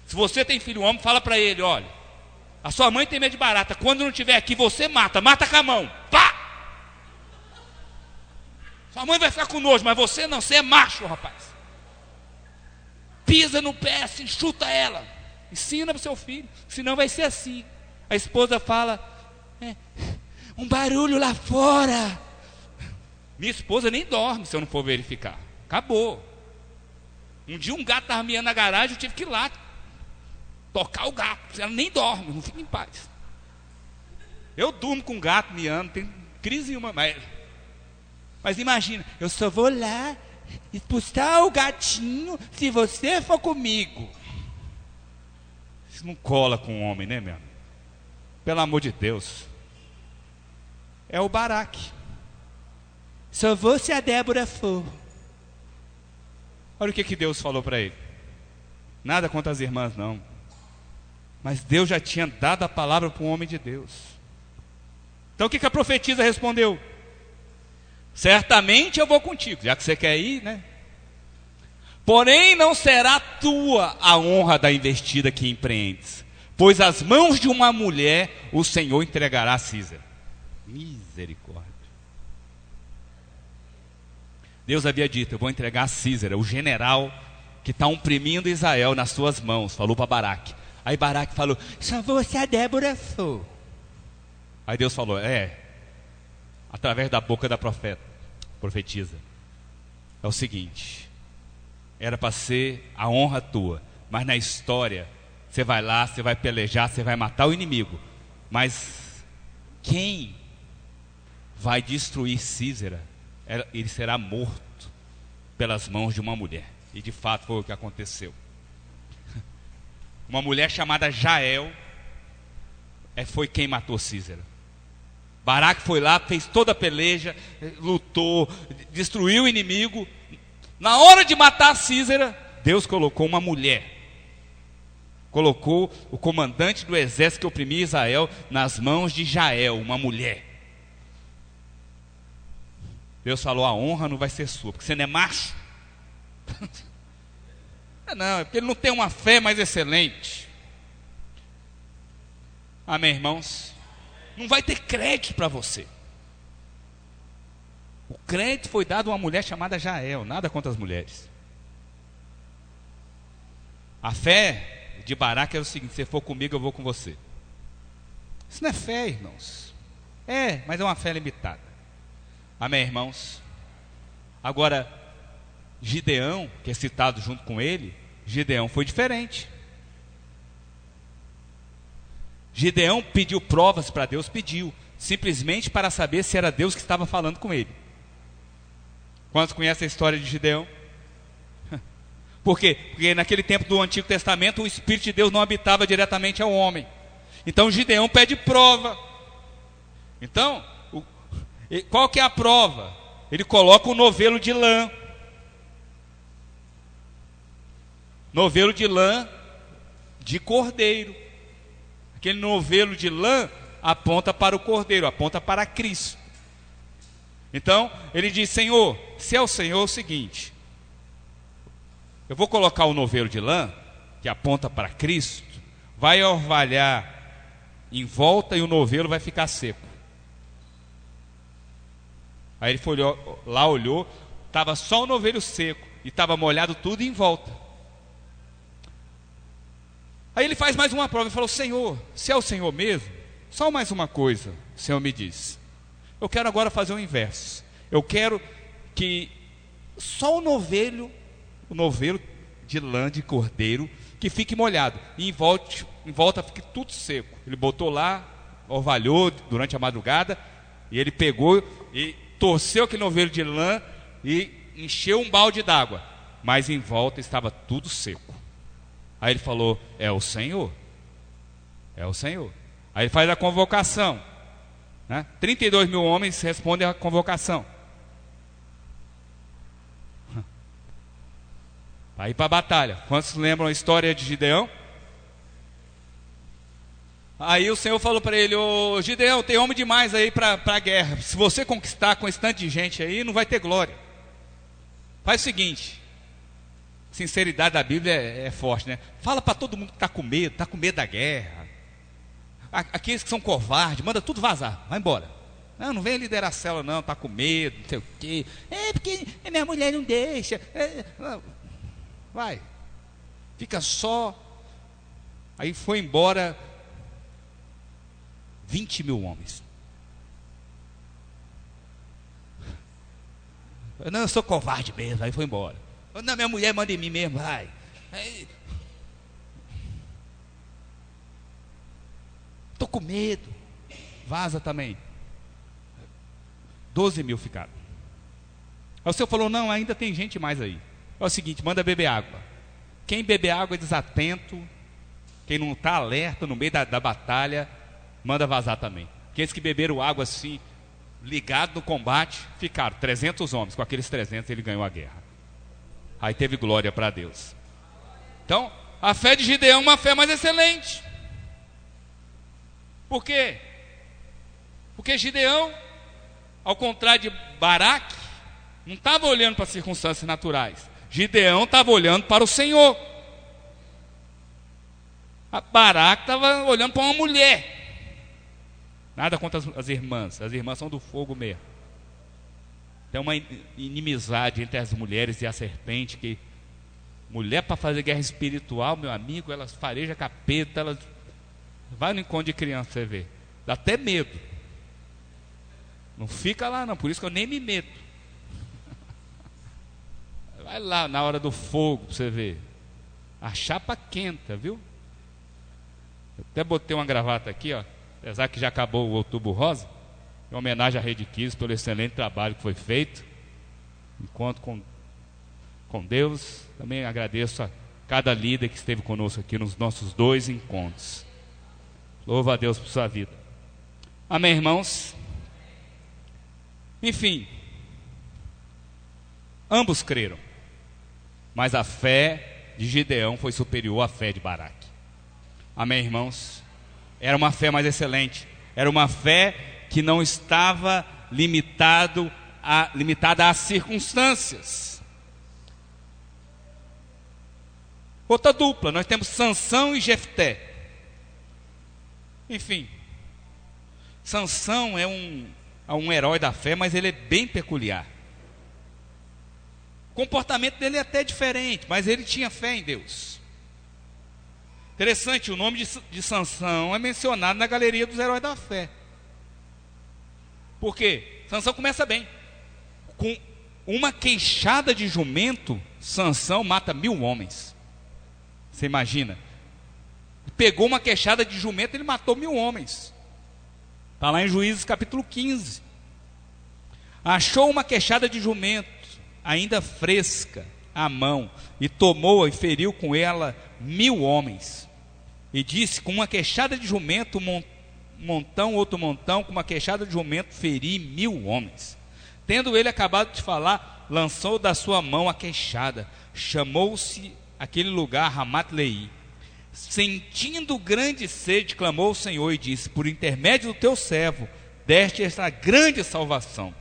Se você tem filho homem, fala para ele: olha, a sua mãe tem medo de barata. Quando não estiver aqui, você mata com a mão. Pá! Sua mãe vai ficar com nojo, mas você não, você é macho, rapaz. Pisa no pé, assim, chuta ela. Ensina para o seu filho, senão vai ser assim. A esposa fala: um barulho lá fora. Minha esposa nem dorme se eu não for verificar. Acabou. Um dia um gato estava miando na garagem, eu tive que ir lá tocar o gato. Ela nem dorme, não fica em paz. Eu durmo com um gato miando, tem crise nenhuma. Mas imagina, eu só vou lá expulsar o gatinho se você for comigo. Isso não cola com o homem, né, meu? Pelo amor de Deus. É o Baraque. Só vou se a Débora for. Olha o que Deus falou para ele. Nada contra as irmãs, não. Mas Deus já tinha dado a palavra para um homem de Deus. Então o que a profetisa respondeu? Certamente eu vou contigo, já que você quer ir, né? Porém não será tua a honra da investida que empreendes, pois as mãos de uma mulher o Senhor entregará a Císera. Misericórdia. Deus havia dito: eu vou entregar a Císera, o general que está oprimindo Israel, nas suas mãos. Falou para Baraque. Aí Baraque falou: só vou se a Débora for. Aí Deus falou: através da boca da profetisa, é o seguinte: era para ser a honra tua, mas na história você vai lá, você vai pelejar, você vai matar o inimigo, mas quem vai destruir Císera, ele será morto pelas mãos de uma mulher. E de fato foi o que aconteceu. Uma mulher chamada Jael foi quem matou Císera. Baraque foi lá, fez toda a peleja, lutou, destruiu o inimigo. Na hora de matar Císera, Deus colocou uma mulher. Colocou o comandante do exército que oprimia Israel nas mãos de Jael, uma mulher. Deus falou: a honra não vai ser sua, porque você não é macho. Não, é porque ele não tem uma fé mais excelente. Amém, irmãos? Não vai ter crédito para você. O crédito foi dado a uma mulher chamada Jael. Nada contra as mulheres. A fé de Baraque era o seguinte: se for comigo, eu vou com você. Isso não é fé, irmãos. Mas é uma fé limitada. Amém, irmãos? Agora, Gideão, que é citado junto com ele, Gideão foi diferente. Gideão pediu provas para Deus, simplesmente para saber se era Deus que estava falando com ele. Quantos conhecem a história de Gideão? Por quê? Porque naquele tempo do Antigo Testamento o Espírito de Deus não habitava diretamente ao homem. Então Gideão pede prova. Então, qual que é a prova? Ele coloca o novelo de lã. Novelo de lã de cordeiro. Aquele novelo de lã aponta para o cordeiro, aponta para Cristo. Então, ele diz: Senhor, se é o Senhor, é o seguinte: eu vou colocar o novelo de lã, que aponta para Cristo, vai orvalhar em volta e o novelo vai ficar seco. Aí ele foi lá, olhou, estava só o novelo seco e estava molhado tudo em volta. Aí ele faz mais uma prova e falou: Senhor, se é o Senhor mesmo, só mais uma coisa, o Senhor me diz. Eu quero agora fazer o inverso. Eu quero que só o novelo de lã de cordeiro, que fique molhado, e em volta fique tudo seco. Ele botou lá, orvalhou durante a madrugada, e ele pegou e torceu aquele novelo de lã e encheu um balde d'água, mas em volta estava tudo seco. Aí ele falou: é o Senhor, é o Senhor. Aí ele faz a convocação, né? 32 mil homens respondem à convocação para ir para a batalha. Quantos lembram a história de Gideão? Aí o Senhor falou para ele: ô Gideão, tem homem demais aí para a guerra. Se você conquistar com esse tanto de gente aí, não vai ter glória. Faz o seguinte, sinceridade da Bíblia é forte, né? Fala para todo mundo que está com medo da guerra. Aqueles que são covardes, manda tudo vazar, vai embora. Não vem liderar a célula não, está com medo, não sei o quê. É porque minha mulher não deixa. Vai, fica só. Aí foi embora 20 mil homens. Não, eu sou covarde mesmo. Aí foi embora. Não, minha mulher manda em mim mesmo, vai. Estou com medo. Vaza também. 12 mil ficaram. Aí o Senhor falou: não, ainda tem gente mais aí. É o seguinte, manda beber água. Quem beber água é desatento, quem não está alerta no meio da batalha, manda vazar também. Aqueles que beberam água assim, ligado no combate, ficaram 300 homens. Com aqueles 300 ele ganhou a guerra. Aí teve glória para Deus. Então, a fé de Gideão é uma fé mais excelente. Por quê? Porque Gideão, ao contrário de Baraque, não estava olhando para as circunstâncias naturais. Gideão estava olhando para o Senhor. A Baraque estava olhando para uma mulher. Nada contra as irmãs são do fogo mesmo. Tem uma inimizade entre as mulheres e a serpente, que mulher para fazer guerra espiritual, meu amigo, elas farejam capeta, elas vai no encontro de criança, você vê, dá até medo. Não fica lá não, por isso que eu nem me meto. Vai lá na hora do fogo para você ver. A chapa quenta, viu? Eu até botei uma gravata aqui, ó, apesar que já acabou o Outubro Rosa, em homenagem à Rede Kiss pelo excelente trabalho que foi feito. Encontro com Deus. Também agradeço a cada líder que esteve conosco aqui nos nossos 2 encontros. Louva a Deus por sua vida. Amém, irmãos? Enfim, ambos creram, mas a fé de Gideão foi superior à fé de Baraque. Amém, irmãos? Era uma fé mais excelente. Era uma fé que não estava limitada às circunstâncias. Outra dupla, nós temos Sansão e Jefté. Enfim, Sansão é um herói da fé, mas ele é bem peculiar. O comportamento dele é até diferente, mas ele tinha fé em Deus. Interessante, o nome de Sansão é mencionado na galeria dos heróis da fé. Por quê? Sansão começa bem. Com uma queixada de jumento, Sansão mata 1000 homens. Você imagina? Pegou uma queixada de jumento, ele matou 1000 homens. Está lá em Juízes capítulo 15. Achou uma queixada de jumento, ainda fresca, a mão, e tomou-a e feriu com ela 1000 homens. E disse: com uma queixada de jumento, outro montão, com uma queixada de jumento, feri 1000 homens. Tendo ele acabado de falar, lançou da sua mão a queixada. Chamou-se aquele lugar Ramat-Leí. Sentindo grande sede, clamou ao Senhor e disse: por intermédio do teu servo, deste esta grande salvação.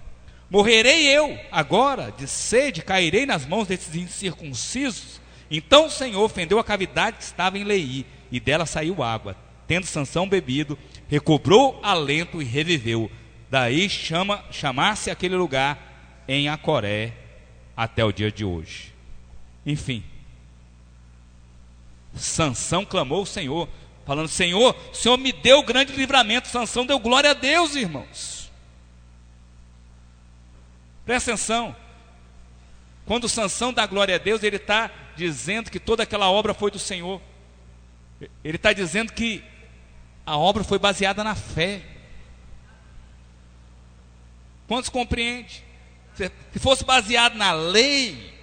Morrerei eu agora de sede, cairei nas mãos desses incircuncisos? Então o Senhor fendeu a cavidade que estava em Leí, e dela saiu água. Tendo Sansão bebido, recobrou alento e reviveu. Daí chamar-se aquele lugar em Acoré até o dia de hoje. Enfim, Sansão clamou ao Senhor, falando: Senhor, o Senhor me deu grande livramento. Sansão deu glória a Deus, irmãos. Presta atenção. Quando Sansão dá glória a Deus, ele está dizendo que toda aquela obra foi do Senhor. Ele está dizendo que a obra foi baseada na fé. Quantos compreendem? Se fosse baseado na lei,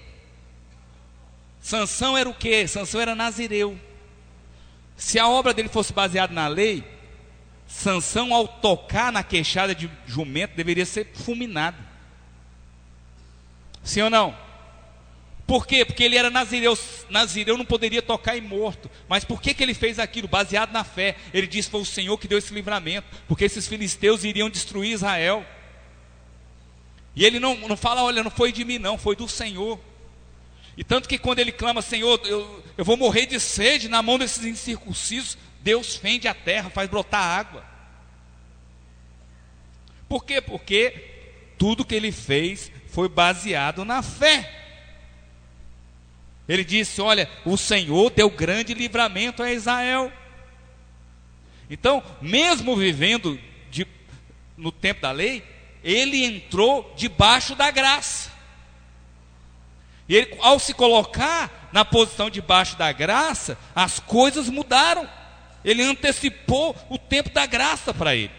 Sansão era o quê? Sansão era nazireu. Se a obra dele fosse baseada na lei, Sansão, ao tocar na queixada de jumento, deveria ser fulminado. Sim ou não? Por quê? Porque ele era nazireu. Nazireu não poderia tocar em morto. Mas por que ele fez aquilo? Baseado na fé. Ele disse: foi o Senhor que deu esse livramento, porque esses filisteus iriam destruir Israel. E ele não fala: olha, não foi de mim não, foi do Senhor. E tanto que quando ele clama: Senhor, eu vou morrer de sede na mão desses incircuncisos, Deus fende a terra, faz brotar água. Por quê? Porque tudo que ele fez foi baseado na fé. Ele disse: olha, o Senhor deu grande livramento a Israel. Então, mesmo vivendo no tempo da lei, ele entrou debaixo da graça. E ele, ao se colocar na posição debaixo da graça, as coisas mudaram. Ele antecipou o tempo da graça para ele.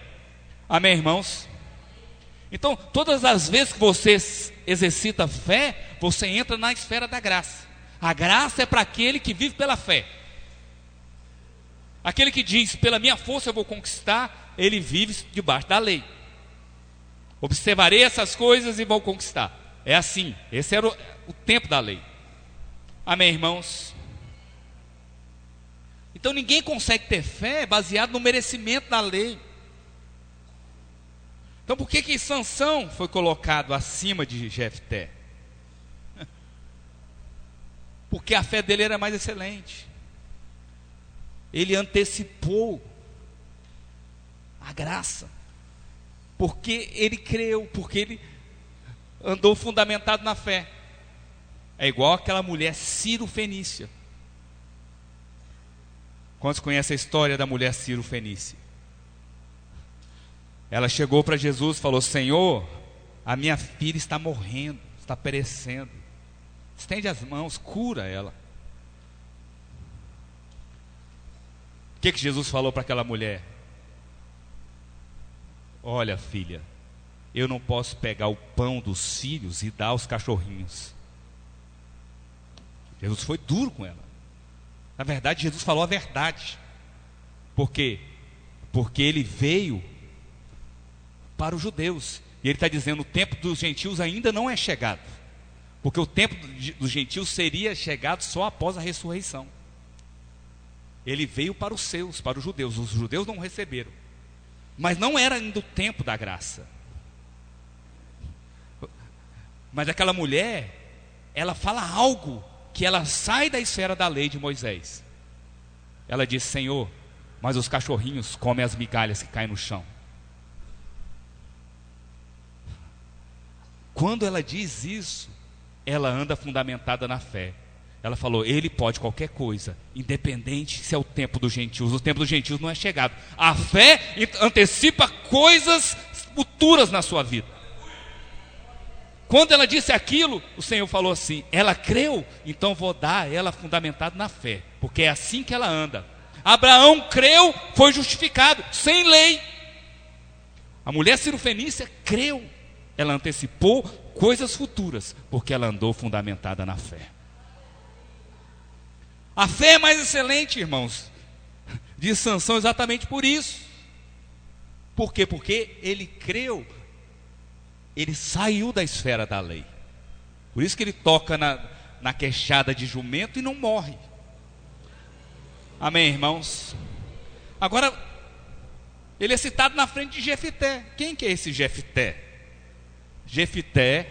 Amém, irmãos? Então, todas as vezes que você exercita fé, você entra na esfera da graça. A graça é para aquele que vive pela fé. Aquele que diz: pela minha força eu vou conquistar, ele vive debaixo da lei. Observarei essas coisas e vou conquistar. É assim, esse era o tempo da lei. Amém, irmãos? Então ninguém consegue ter fé baseado no merecimento da lei. Então por que Sansão foi colocado acima de Jefté? Porque a fé dele era mais excelente. Ele antecipou a graça. Porque ele creu, porque ele andou fundamentado na fé. É igual aquela mulher Ciro-Fenícia. Quantos conhecem a história da mulher Ciro-Fenícia? Ela chegou para Jesus e falou: Senhor, a minha filha está morrendo, está perecendo. Estende as mãos, cura ela. O que Jesus falou para aquela mulher? Olha, filha, eu não posso pegar o pão dos filhos e dar aos cachorrinhos. Jesus foi duro com ela. Na verdade, Jesus falou a verdade. Por quê? Porque ele veio para os judeus. E ele está dizendo: o tempo dos gentios ainda não é chegado. Porque o tempo dos gentios seria chegado só após a ressurreição. Ele veio para os seus, para os judeus. Os judeus não receberam. Mas não era ainda o tempo da graça. Mas aquela mulher, ela fala algo que ela sai da esfera da lei de Moisés. Ela diz: Senhor, mas os cachorrinhos comem as migalhas que caem no chão. Quando ela diz isso, ela anda fundamentada na fé. Ela falou: ele pode qualquer coisa, independente se é o tempo dos gentios. O tempo dos gentios não é chegado. A fé antecipa coisas futuras na sua vida. Quando ela disse aquilo, o Senhor falou assim: ela creu, então vou dar a ela fundamentada na fé, porque é assim que ela anda. Abraão creu, foi justificado, sem lei. A mulher Ciro-Fenícia creu. Ela antecipou coisas futuras, porque ela andou fundamentada na fé. A fé é mais excelente, irmãos, diz Sansão, exatamente por isso. Por quê? Porque ele creu, ele saiu da esfera da lei. Por isso que ele toca na queixada de jumento e não morre. Amém, irmãos? Agora, ele é citado na frente de Jefté. Quem que é esse Jefté? Jefté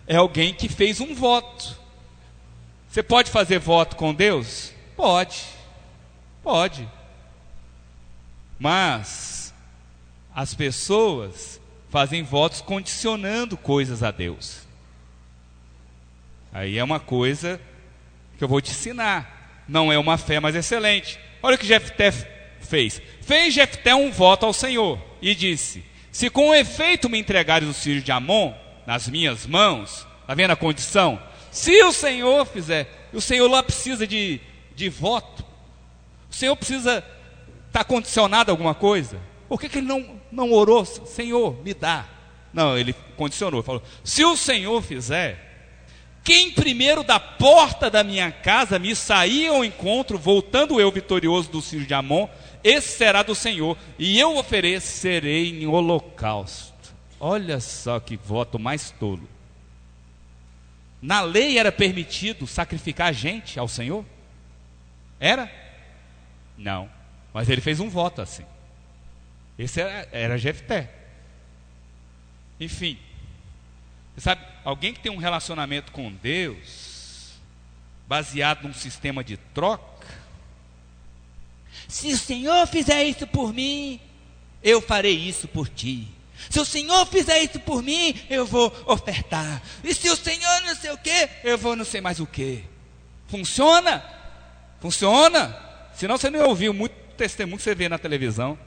é alguém que fez um voto. Você pode fazer voto com Deus? Pode. Mas as pessoas fazem votos condicionando coisas a Deus. Aí é uma coisa que eu vou te ensinar. Não é uma fé mais excelente. Olha o que Jefté fez. Fez Jefté um voto ao Senhor e disse: se com efeito me entregares os filhos de Amon nas minhas mãos, está vendo a condição? Se o Senhor fizer, o Senhor lá precisa de voto. O Senhor precisa estar condicionado a alguma coisa. Por que ele não orou? Senhor, me dá. Não, ele condicionou, falou: se o Senhor fizer, quem primeiro da porta da minha casa me sair ao encontro, voltando eu vitorioso dos filhos de Amon, esse será do Senhor, e eu oferecerei em holocausto. Olha só que voto mais tolo. Na lei era permitido sacrificar gente ao Senhor? Era? Não, mas ele fez um voto assim. Esse era Jefté. Enfim, você sabe, alguém que tem um relacionamento com Deus baseado num sistema de troca, se o Senhor fizer isso por mim, eu farei isso por ti. Se o Senhor fizer isso por mim, eu vou ofertar. E se o Senhor não sei o que, eu vou não sei mais o que. Funciona? Funciona? Senão você não ouviu muito testemunho que você vê na televisão.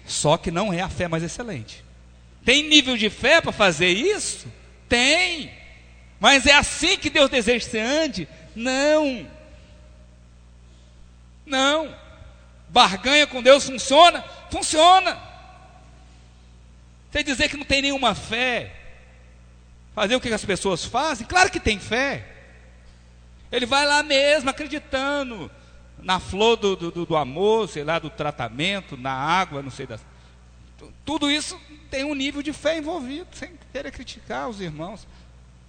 Só que não é a fé mais excelente. Tem nível de fé para fazer isso? Tem. Mas é assim que Deus deseja que você ande? Não. Não. Barganha com Deus funciona? Funciona. Você dizer que não tem nenhuma fé, fazer o que as pessoas fazem? Claro que tem fé. Ele vai lá mesmo acreditando na flor do amor, sei lá, do tratamento, na água, não sei das... Tudo isso tem um nível de fé envolvido, sem querer criticar os irmãos.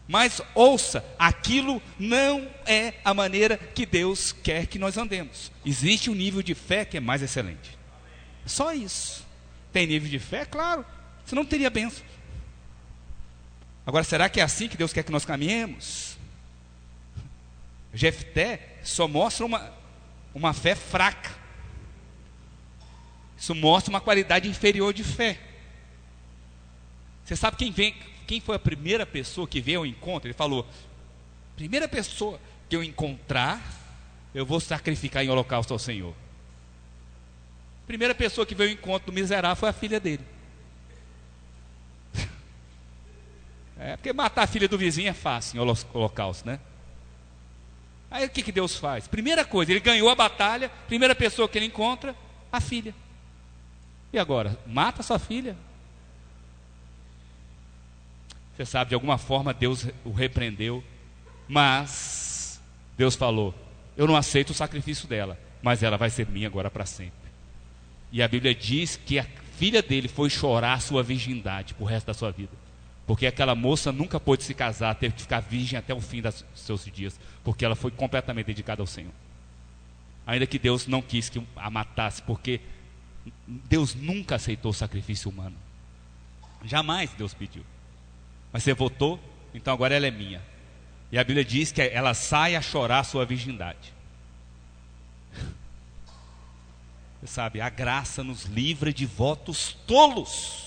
Mas ouça, aquilo não é a maneira que Deus quer que nós andemos. Existe um nível de fé que é mais excelente. Só isso. Tem nível de fé? Claro. Senão não teria bênção. Agora, será que é assim que Deus quer que nós caminhemos? Jefté só mostra uma fé fraca. Isso mostra uma qualidade inferior de fé. Você sabe quem foi a primeira pessoa que veio ao encontro? Ele falou: primeira pessoa que eu encontrar, eu vou sacrificar em holocausto ao Senhor. Primeira pessoa que veio ao encontro do miserável foi a filha dele. Porque matar a filha do vizinho é fácil em holocausto, né? Aí o que Deus faz? Primeira coisa, ele ganhou a batalha, primeira pessoa que ele encontra, a filha. E agora? Mata a sua filha? Você sabe, de alguma forma Deus o repreendeu, mas Deus falou: eu não aceito o sacrifício dela, mas ela vai ser minha agora para sempre. E a Bíblia diz que a filha dele foi chorar a sua virgindade pro resto da sua vida. Porque aquela moça nunca pôde se casar, teve que ficar virgem até o fim dos seus dias, porque ela foi completamente dedicada ao Senhor. Ainda que Deus não quis que a matasse, porque Deus nunca aceitou o sacrifício humano. Jamais Deus pediu. Mas você votou, então agora ela é minha. E a Bíblia diz que ela sai a chorar a sua virgindade. Você sabe, a graça nos livra de votos tolos.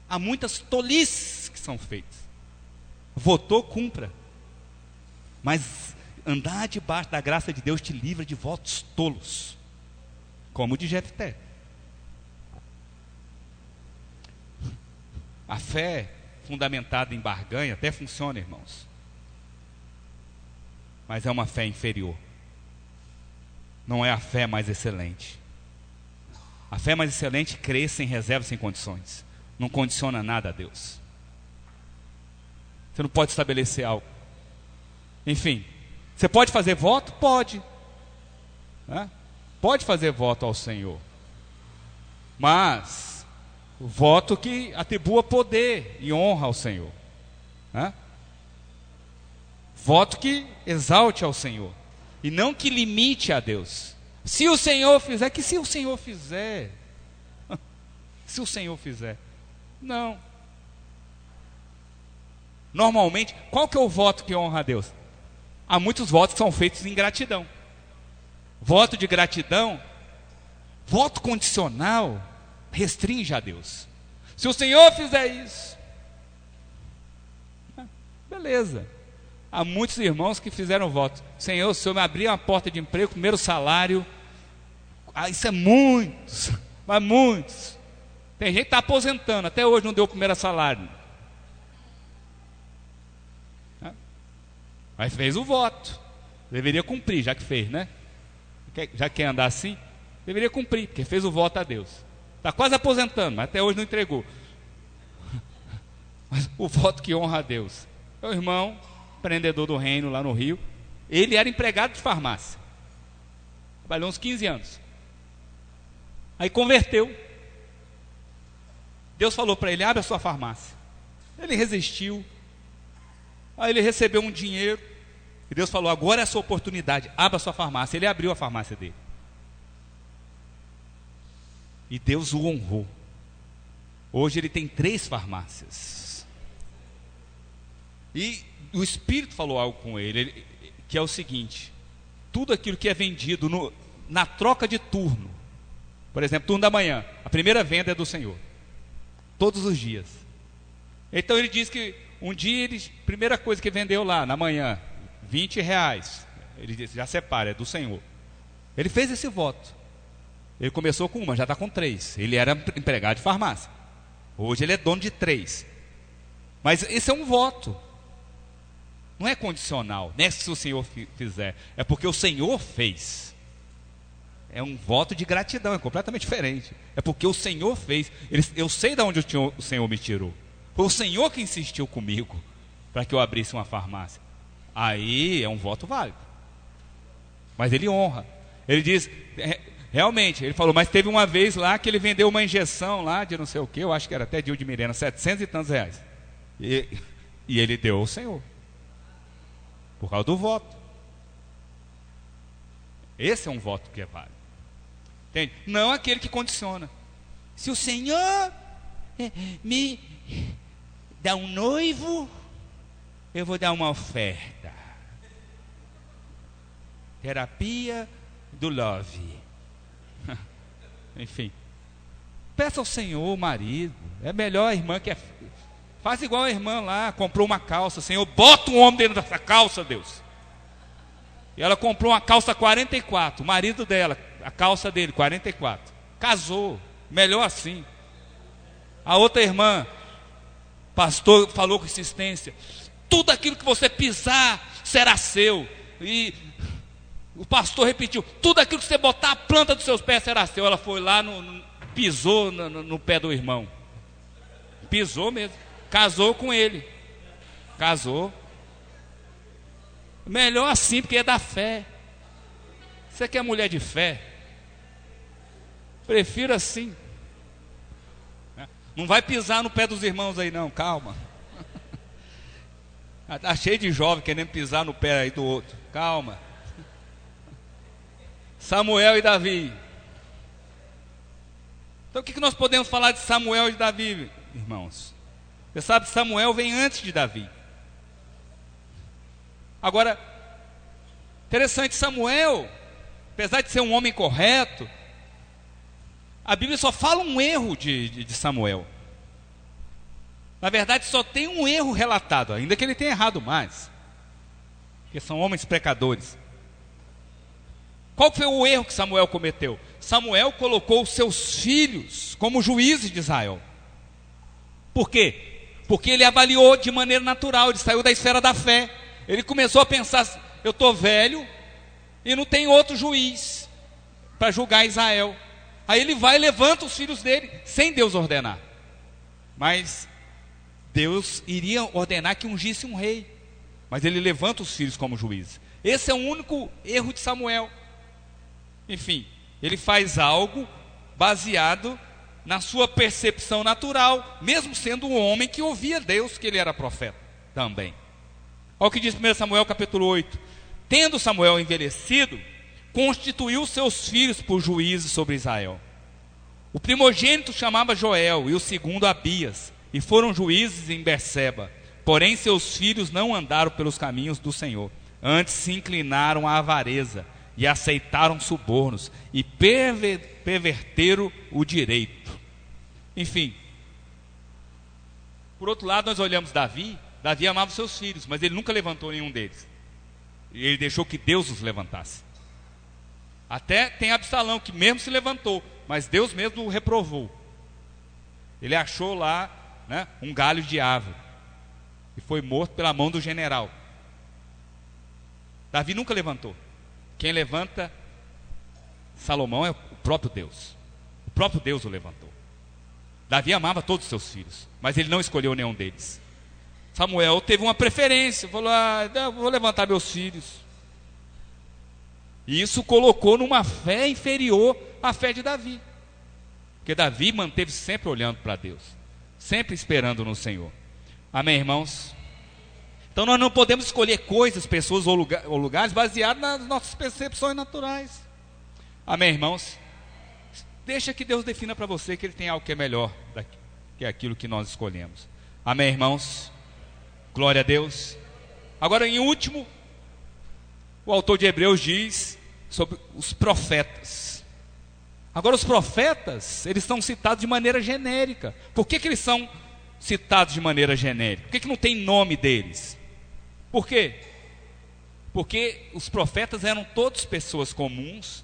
Há muitas tolices que são feitas. Votou, cumpra. Mas andar debaixo da graça de Deus te livra de votos tolos, como o de Jefté. A fé fundamentada em barganha até funciona, irmãos, mas é uma fé inferior. Não é a fé mais excelente. A fé mais excelente crê sem reserva, sem condições. Não condiciona nada a Deus. Você não pode estabelecer algo. Enfim, você pode fazer voto? Pode, né? Pode fazer voto ao Senhor, mas voto que atribua poder e honra ao Senhor, né? Voto que exalte ao Senhor e não que limite a Deus. Se o Senhor fizer, que se o Senhor fizer, se o Senhor fizer, não. Normalmente, qual que é o voto que honra a Deus? Há muitos votos que são feitos em gratidão. Voto de gratidão, voto condicional, restringe a Deus. Se o Senhor fizer isso, beleza. Há muitos irmãos que fizeram voto: Senhor, se o Senhor me abrir uma porta de emprego, primeiro salário, isso é muitos, mas muitos. Tem gente que está aposentando, até hoje não deu o primeiro salário. Mas fez o voto, deveria cumprir, já que fez, né? Já quer andar assim, deveria cumprir, porque fez o voto a Deus. Está quase aposentando, mas até hoje não entregou. Mas o voto que honra a Deus. Meu irmão, empreendedor do reino lá no Rio, ele era empregado de farmácia, trabalhou uns 15 anos, aí converteu. Deus falou para ele: abre a sua farmácia. Ele resistiu, aí ele recebeu um dinheiro, e Deus falou: agora é a sua oportunidade, abra a sua farmácia. Ele abriu a farmácia dele, e Deus o honrou. Hoje ele tem 3 farmácias, e o Espírito falou algo com ele, que é o seguinte: tudo aquilo que é vendido na troca de turno, por exemplo, turno da manhã, a primeira venda é do Senhor, todos os dias. Então ele diz que um dia, primeira coisa que vendeu lá na manhã, R$20, ele disse: já separa, é do Senhor. Ele fez esse voto. Ele começou com uma, já está com 3. Ele era empregado de farmácia, hoje ele é dono de 3. Mas esse é um voto, não é condicional, não é se o Senhor fizer, é porque o Senhor fez. É um voto de gratidão, é completamente diferente. É porque o Senhor fez. Eu sei de onde o Senhor me tirou. Foi o Senhor que insistiu comigo para que eu abrisse uma farmácia. Aí é um voto válido, mas ele honra. Ele diz, realmente, ele falou: mas teve uma vez lá que ele vendeu uma injeção lá de não sei o que, eu acho que era até de Mirena, 700 e tantos reais, e ele deu ao Senhor por causa do voto. Esse é um voto que é válido, entende? Não aquele que condiciona. Se o Senhor me dá um noivo, eu vou dar uma oferta. Terapia do love. Enfim, peça ao Senhor o marido. É melhor a irmã que faz igual a irmã lá, comprou uma calça: Senhor, bota um homem dentro dessa calça, Deus. E ela comprou uma calça 44, o marido dela, a calça dele 44, casou, melhor assim. A outra irmã, pastor, falou com insistência: tudo aquilo que você pisar será seu. E o pastor repetiu: tudo aquilo que você botar a planta dos seus pés será seu. Ela foi lá, pisou no pé do irmão, pisou mesmo, casou com ele, casou. Melhor assim, porque é da fé. Você quer mulher de fé? Prefiro assim. Não vai pisar no pé dos irmãos aí não, calma. Está cheio de jovem querendo pisar no pé aí do outro, calma. Samuel e Davi. Então o que nós podemos falar de Samuel e de Davi, irmãos? Você sabe que Samuel vem antes de Davi. Agora, interessante, Samuel, apesar de ser um homem correto, a Bíblia só fala um erro de Samuel. Na verdade, só tem um erro relatado, ainda que ele tenha errado mais, porque são homens pecadores. Qual foi o erro que Samuel cometeu? Samuel colocou os seus filhos como juízes de Israel. Por quê? Porque ele avaliou de maneira natural, ele saiu da esfera da fé. Ele começou a pensar: eu estou velho e não tem outro juiz para julgar Israel. Aí ele vai e levanta os filhos dele, sem Deus ordenar. Mas Deus iria ordenar que ungisse um rei. mas ele levanta os filhos como juízes. Esse é o único erro de Samuel. Enfim, ele faz algo baseado na sua percepção natural, mesmo sendo um homem que ouvia Deus, que ele era profeta também. Olha o que diz 1 Samuel capítulo 8. Tendo Samuel envelhecido, constituiu seus filhos por juízes sobre Israel. O primogênito chamava Joel e o segundo Abias, e foram juízes em Berseba. Porém seus filhos não andaram pelos caminhos do Senhor, antes se inclinaram à avareza e aceitaram subornos e perverteram o direito. Enfim, por outro lado nós olhamos Davi. Davi amava seus filhos, mas ele nunca levantou nenhum deles. Ele deixou que Deus os levantasse. Até tem Absalão, que mesmo se levantou, mas Deus mesmo o reprovou. Ele achou lá, né, um galho de árvore e foi morto pela mão do general. Davi nunca levantou. Quem levanta Salomão é o próprio Deus. O próprio Deus o levantou. Davi amava todos os seus filhos, mas ele não escolheu nenhum deles. Samuel teve uma preferência, falou: eu vou levantar meus filhos. E isso colocou numa fé inferior à fé de Davi, porque Davi manteve sempre olhando para Deus, sempre esperando no Senhor. Amém, irmãos? Então nós não podemos escolher coisas, pessoas ou lugares baseados nas nossas percepções naturais. Amém, irmãos? Deixa que Deus defina para você que Ele tem algo que é melhor que aquilo que nós escolhemos. Amém, irmãos? Glória a Deus. Agora, em último, o autor de Hebreus diz sobre os profetas. Agora, os profetas, eles são citados de maneira genérica. Por que eles são citados de maneira genérica? Por que não tem nome deles? Por quê? Porque os profetas eram todos pessoas comuns,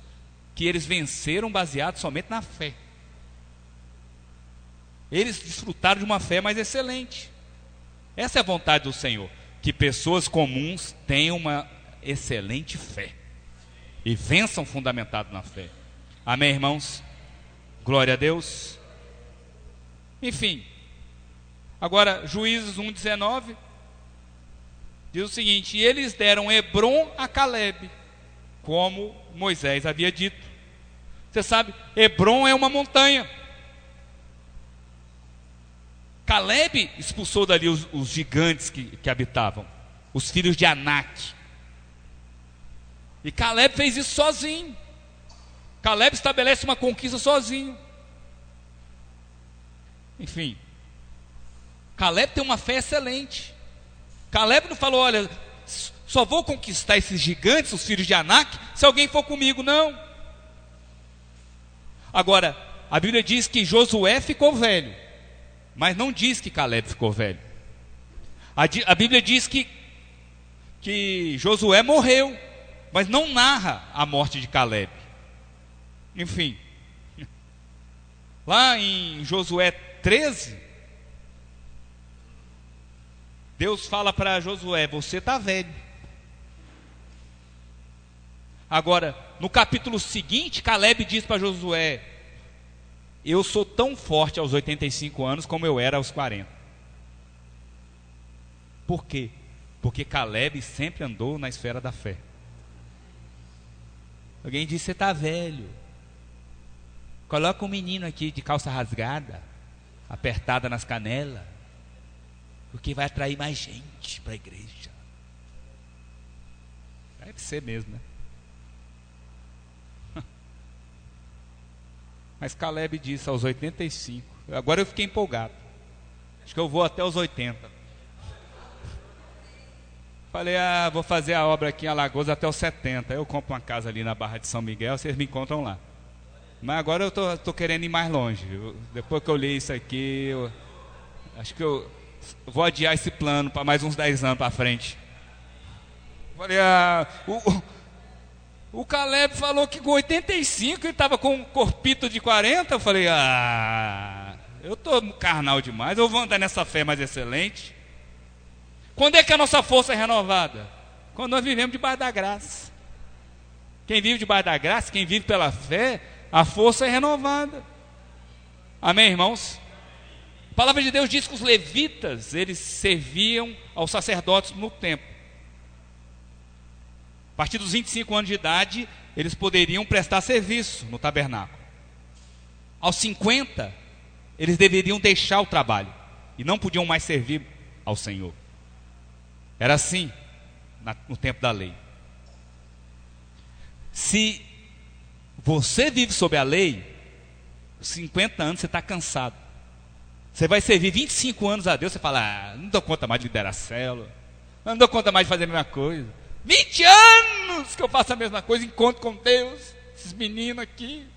que eles venceram baseados somente na fé. Eles desfrutaram de uma fé mais excelente. Essa é a vontade do Senhor, que pessoas comuns tenham uma excelente fé e vençam fundamentado na fé. Amém, irmãos? Glória a Deus. Enfim, agora Juízes 1:19 diz o seguinte: e eles deram Hebrom a Calebe, como Moisés havia dito. Você sabe, Hebrom é uma montanha. Calebe expulsou dali os gigantes que habitavam, os filhos de Anak. E Calebe fez isso sozinho. Calebe estabelece uma conquista sozinho. Enfim, Calebe tem uma fé excelente. Calebe não falou: olha, só vou conquistar esses gigantes, os filhos de Anak, se alguém for comigo. Não. Agora, a Bíblia diz que Josué ficou velho, mas não diz que Calebe ficou velho. A Bíblia diz que Josué morreu, mas não narra a morte de Calebe. Enfim, lá em Josué 13, Deus fala para Josué: você está velho. Agora, no capítulo seguinte, Calebe diz para Josué: eu sou tão forte aos 85 anos como eu era aos 40. Por quê? Porque Calebe sempre andou na esfera da fé. Alguém disse: você está velho. Coloca um menino aqui de calça rasgada, apertada nas canelas, porque vai atrair mais gente para a igreja. Deve ser mesmo, né? Mas Calebe disse aos 85. Agora eu fiquei empolgado. Acho que eu vou até os 80. Falei: vou fazer a obra aqui em Alagoas até os 70. Eu compro uma casa ali na Barra de São Miguel, vocês me encontram lá. Mas agora eu tô querendo ir mais longe. Depois que eu li isso aqui, acho que eu vou adiar esse plano para mais uns 10 anos para frente. Falei: o Calebe falou que com 85 ele estava com um corpito de 40. Eu falei: eu estou carnal demais, eu vou andar nessa fé mais excelente. Quando é que a nossa força é renovada? Quando nós vivemos debaixo da graça. Quem vive debaixo da graça, quem vive pela fé, a força é renovada. Amém, irmãos? A palavra de Deus diz que os levitas, eles serviam aos sacerdotes no templo. partir dos 25 anos de idade, eles poderiam prestar serviço no tabernáculo. Aos 50, eles deveriam deixar o trabalho e não podiam mais servir ao Senhor. Era assim no tempo da lei. Se você vive sob a lei, 50 anos você está cansado. Você vai servir 25 anos a Deus, você fala, não dou conta mais de liderar a célula, não dou conta mais de fazer a mesma coisa. 20 anos que eu faço a mesma coisa, encontro com Deus, esses meninos aqui.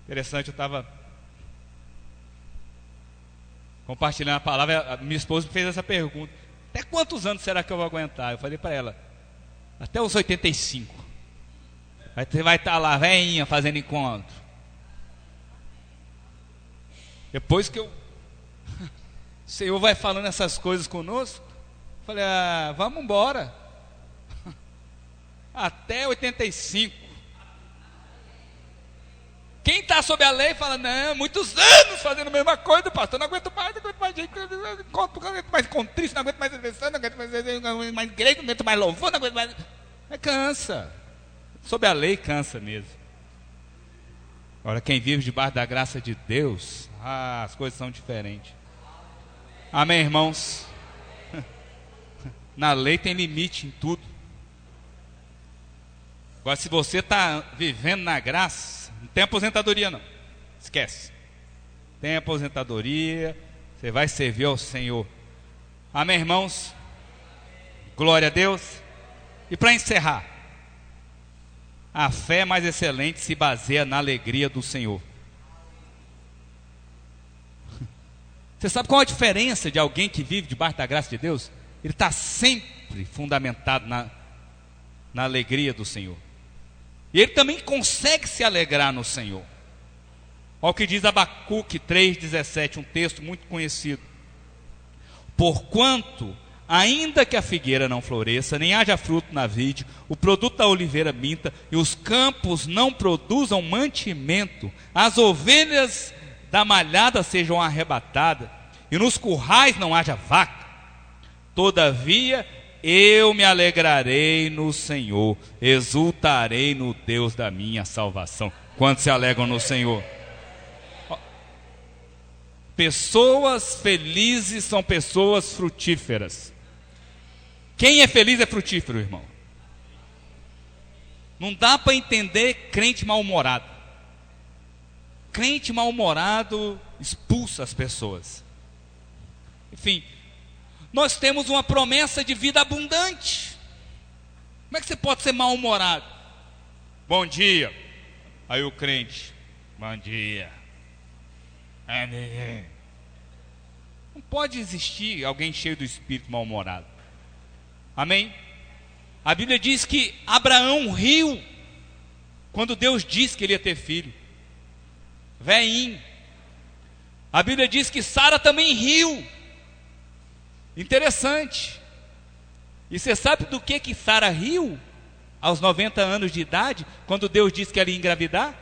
Interessante, eu estava compartilhando a palavra, a minha esposa me fez essa pergunta: até quantos anos será que eu vou aguentar? Eu falei para ela: até os 85. Aí você vai estar lá, velhinha, fazendo encontro. Depois que o Senhor vai falando essas coisas conosco, eu falei: vamos embora. Até 85. Quem está sob a lei fala: não, muitos anos fazendo a mesma coisa, pastor, não aguento mais gente, não aguento mais contristo, não aguento mais atenção, não aguento mais igreja, não aguento mais louvor, não aguento mais. Cansa. Sob a lei cansa mesmo. Agora, quem vive debaixo da graça de Deus, as coisas são diferentes. Amém, irmãos? Na lei tem limite em tudo. Agora, se você está vivendo na graça, não tem aposentadoria não, esquece. Tem aposentadoria, você vai servir ao Senhor. Amém, irmãos? Glória a Deus. E para encerrar, a fé mais excelente se baseia na alegria do Senhor. Você sabe qual a diferença de alguém que vive debaixo da graça de Deus? Ele está sempre fundamentado na alegria do Senhor. E ele também consegue se alegrar no Senhor. Olha o que diz Abacuque 3,17, um texto muito conhecido. Porquanto, ainda que a figueira não floresça, nem haja fruto na vide, o produto da oliveira minta, e os campos não produzam mantimento, as ovelhas da malhada sejam arrebatadas, e nos currais não haja vaca, todavia eu me alegrarei no Senhor, exultarei no Deus da minha salvação. Quantos se alegram no Senhor? Pessoas felizes são pessoas frutíferas. Quem é feliz é frutífero, irmão. Não dá para entender crente mal-humorado. Crente mal-humorado expulsa as pessoas. Enfim, nós temos uma promessa de vida abundante. Como é que você pode ser mal-humorado? Bom dia. Aí o crente: bom dia. Não pode existir alguém cheio do espírito mal-humorado. Amém? A Bíblia diz que Abraão riu quando Deus disse que ele ia ter filho. Velhinho. A Bíblia diz que Sara também riu. Interessante. E você sabe do que Sara riu aos 90 anos de idade, quando Deus disse que ela ia engravidar?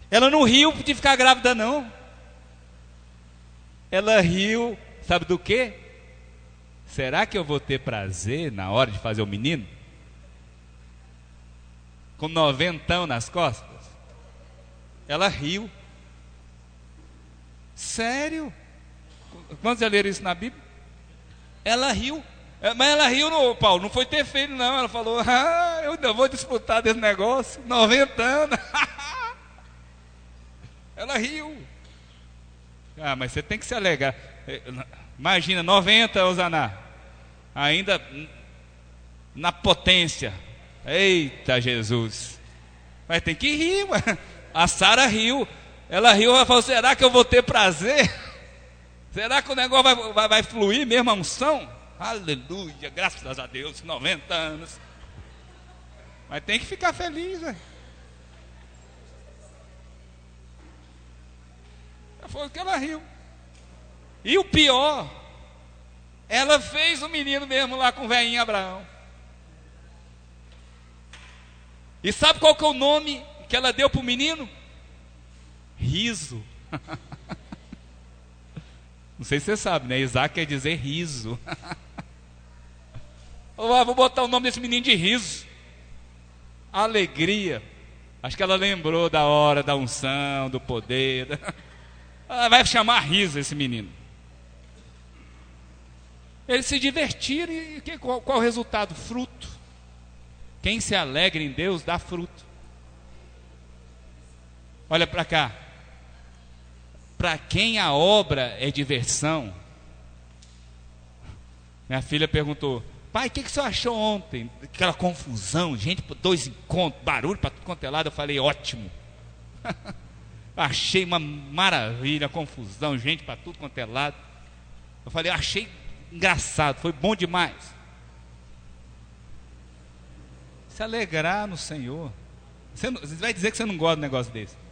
Ela não riu de ficar grávida, não. Ela riu, sabe do quê? Será que eu vou ter prazer na hora de fazer o menino? Com 90 nas costas? Ela riu. Sério? Quantos já leram isso na Bíblia? Ela riu. Mas ela riu, Paulo, não foi ter filho não. Ela falou: eu ainda vou desfrutar desse negócio, 90 anos. Ela riu. Mas você tem que se alegrar. Imagina, 90, Osaná, ainda na potência. Eita Jesus. Mas tem que rir, mano. A Sara riu. Ela riu, ela falou: será que eu vou ter prazer? Será que o negócio vai fluir mesmo, a unção? Aleluia, graças a Deus, 90 anos. Mas tem que ficar feliz, velho. Foi que ela riu. E o pior, ela fez o menino mesmo lá com o velhinho Abraão. E sabe qual que é o nome que ela deu para o menino? Riso. Não sei se você sabe, né? Isaac quer dizer riso. Vou botar o nome desse menino de Riso. Alegria. Acho que ela lembrou da hora da unção, do poder. Ela vai chamar Riso esse menino. Eles se divertiram e qual o resultado? Fruto. Quem se alegra em Deus dá fruto. Olha para cá. Para quem a obra é diversão, minha filha perguntou: pai, o que você achou ontem? Aquela confusão, gente, 2 encontros, barulho para tudo quanto é lado. Eu falei: ótimo. Achei uma maravilha, confusão, gente para tudo quanto é lado. Eu falei: achei engraçado, foi bom demais. Se alegrar no Senhor. Você vai dizer que você não gosta de um negócio desse.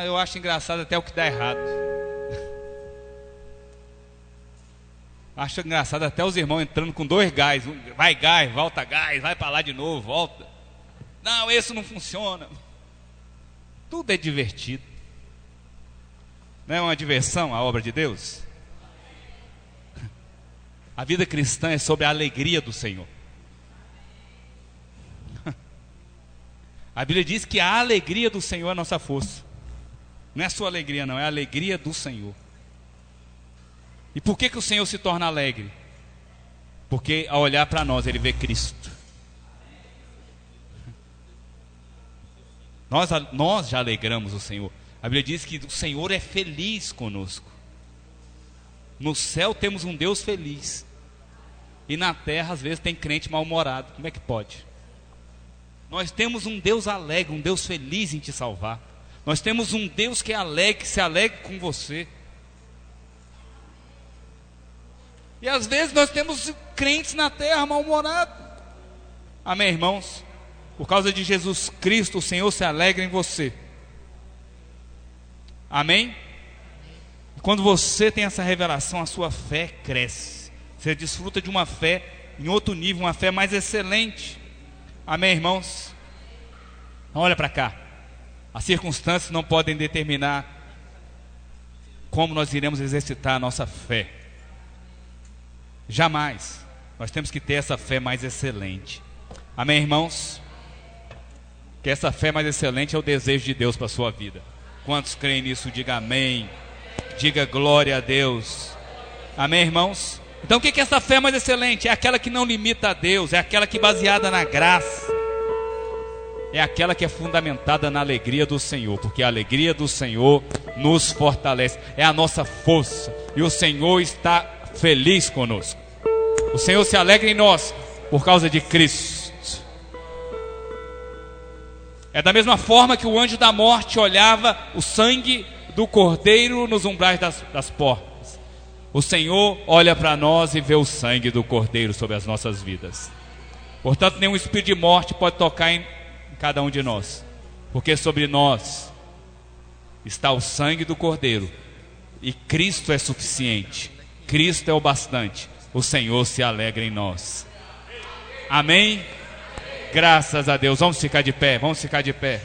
Eu acho engraçado até o que dá errado. Acho engraçado até os irmãos entrando com 2 gás. Vai gás, volta gás, vai para lá de novo, volta. Não, esse não funciona. Tudo é divertido. Não é uma diversão a obra de Deus? A vida cristã é sobre a alegria do Senhor. A Bíblia diz que a alegria do Senhor é a nossa força. Não é a sua alegria não, é a alegria do Senhor. E por que o Senhor se torna alegre? Porque ao olhar para nós, Ele vê Cristo. Nós já alegramos o Senhor. A Bíblia diz que o Senhor é feliz conosco. No céu temos um Deus feliz. E na terra às vezes tem crente mal-humorado. Como é que pode? Nós temos um Deus alegre, um Deus feliz em te salvar. Nós temos um Deus que é alegre, que se alegre com você. E às vezes nós temos crentes na terra mal-humorados. Amém, irmãos? Por causa de Jesus Cristo, o Senhor se alegra em você. Amém? E quando você tem essa revelação, a sua fé cresce. Você desfruta de uma fé em outro nível, uma fé mais excelente. Amém, irmãos? Olha para cá. As circunstâncias não podem determinar como nós iremos exercitar a nossa fé. Jamais. Nós temos que ter essa fé mais excelente. Amém, irmãos? Que essa fé mais excelente é o desejo de Deus para a sua vida. Quantos creem nisso, diga amém. Diga glória a Deus. Amém, irmãos? Então o que é essa fé mais excelente? É aquela que não limita a Deus. É aquela que é baseada na graça. É aquela que é fundamentada na alegria do Senhor. Porque a alegria do Senhor nos fortalece. É a nossa força. E o Senhor está feliz conosco. O Senhor se alegra em nós por causa de Cristo. É da mesma forma que o anjo da morte olhava o sangue do cordeiro nos umbrais das portas. O Senhor olha para nós e vê o sangue do cordeiro sobre as nossas vidas. Portanto, nenhum espírito de morte pode tocar em cada um de nós, porque sobre nós está o sangue do cordeiro. E Cristo é suficiente. Cristo é o bastante. O Senhor se alegra em nós. Amém? Graças a Deus. Vamos ficar de pé, vamos ficar de pé.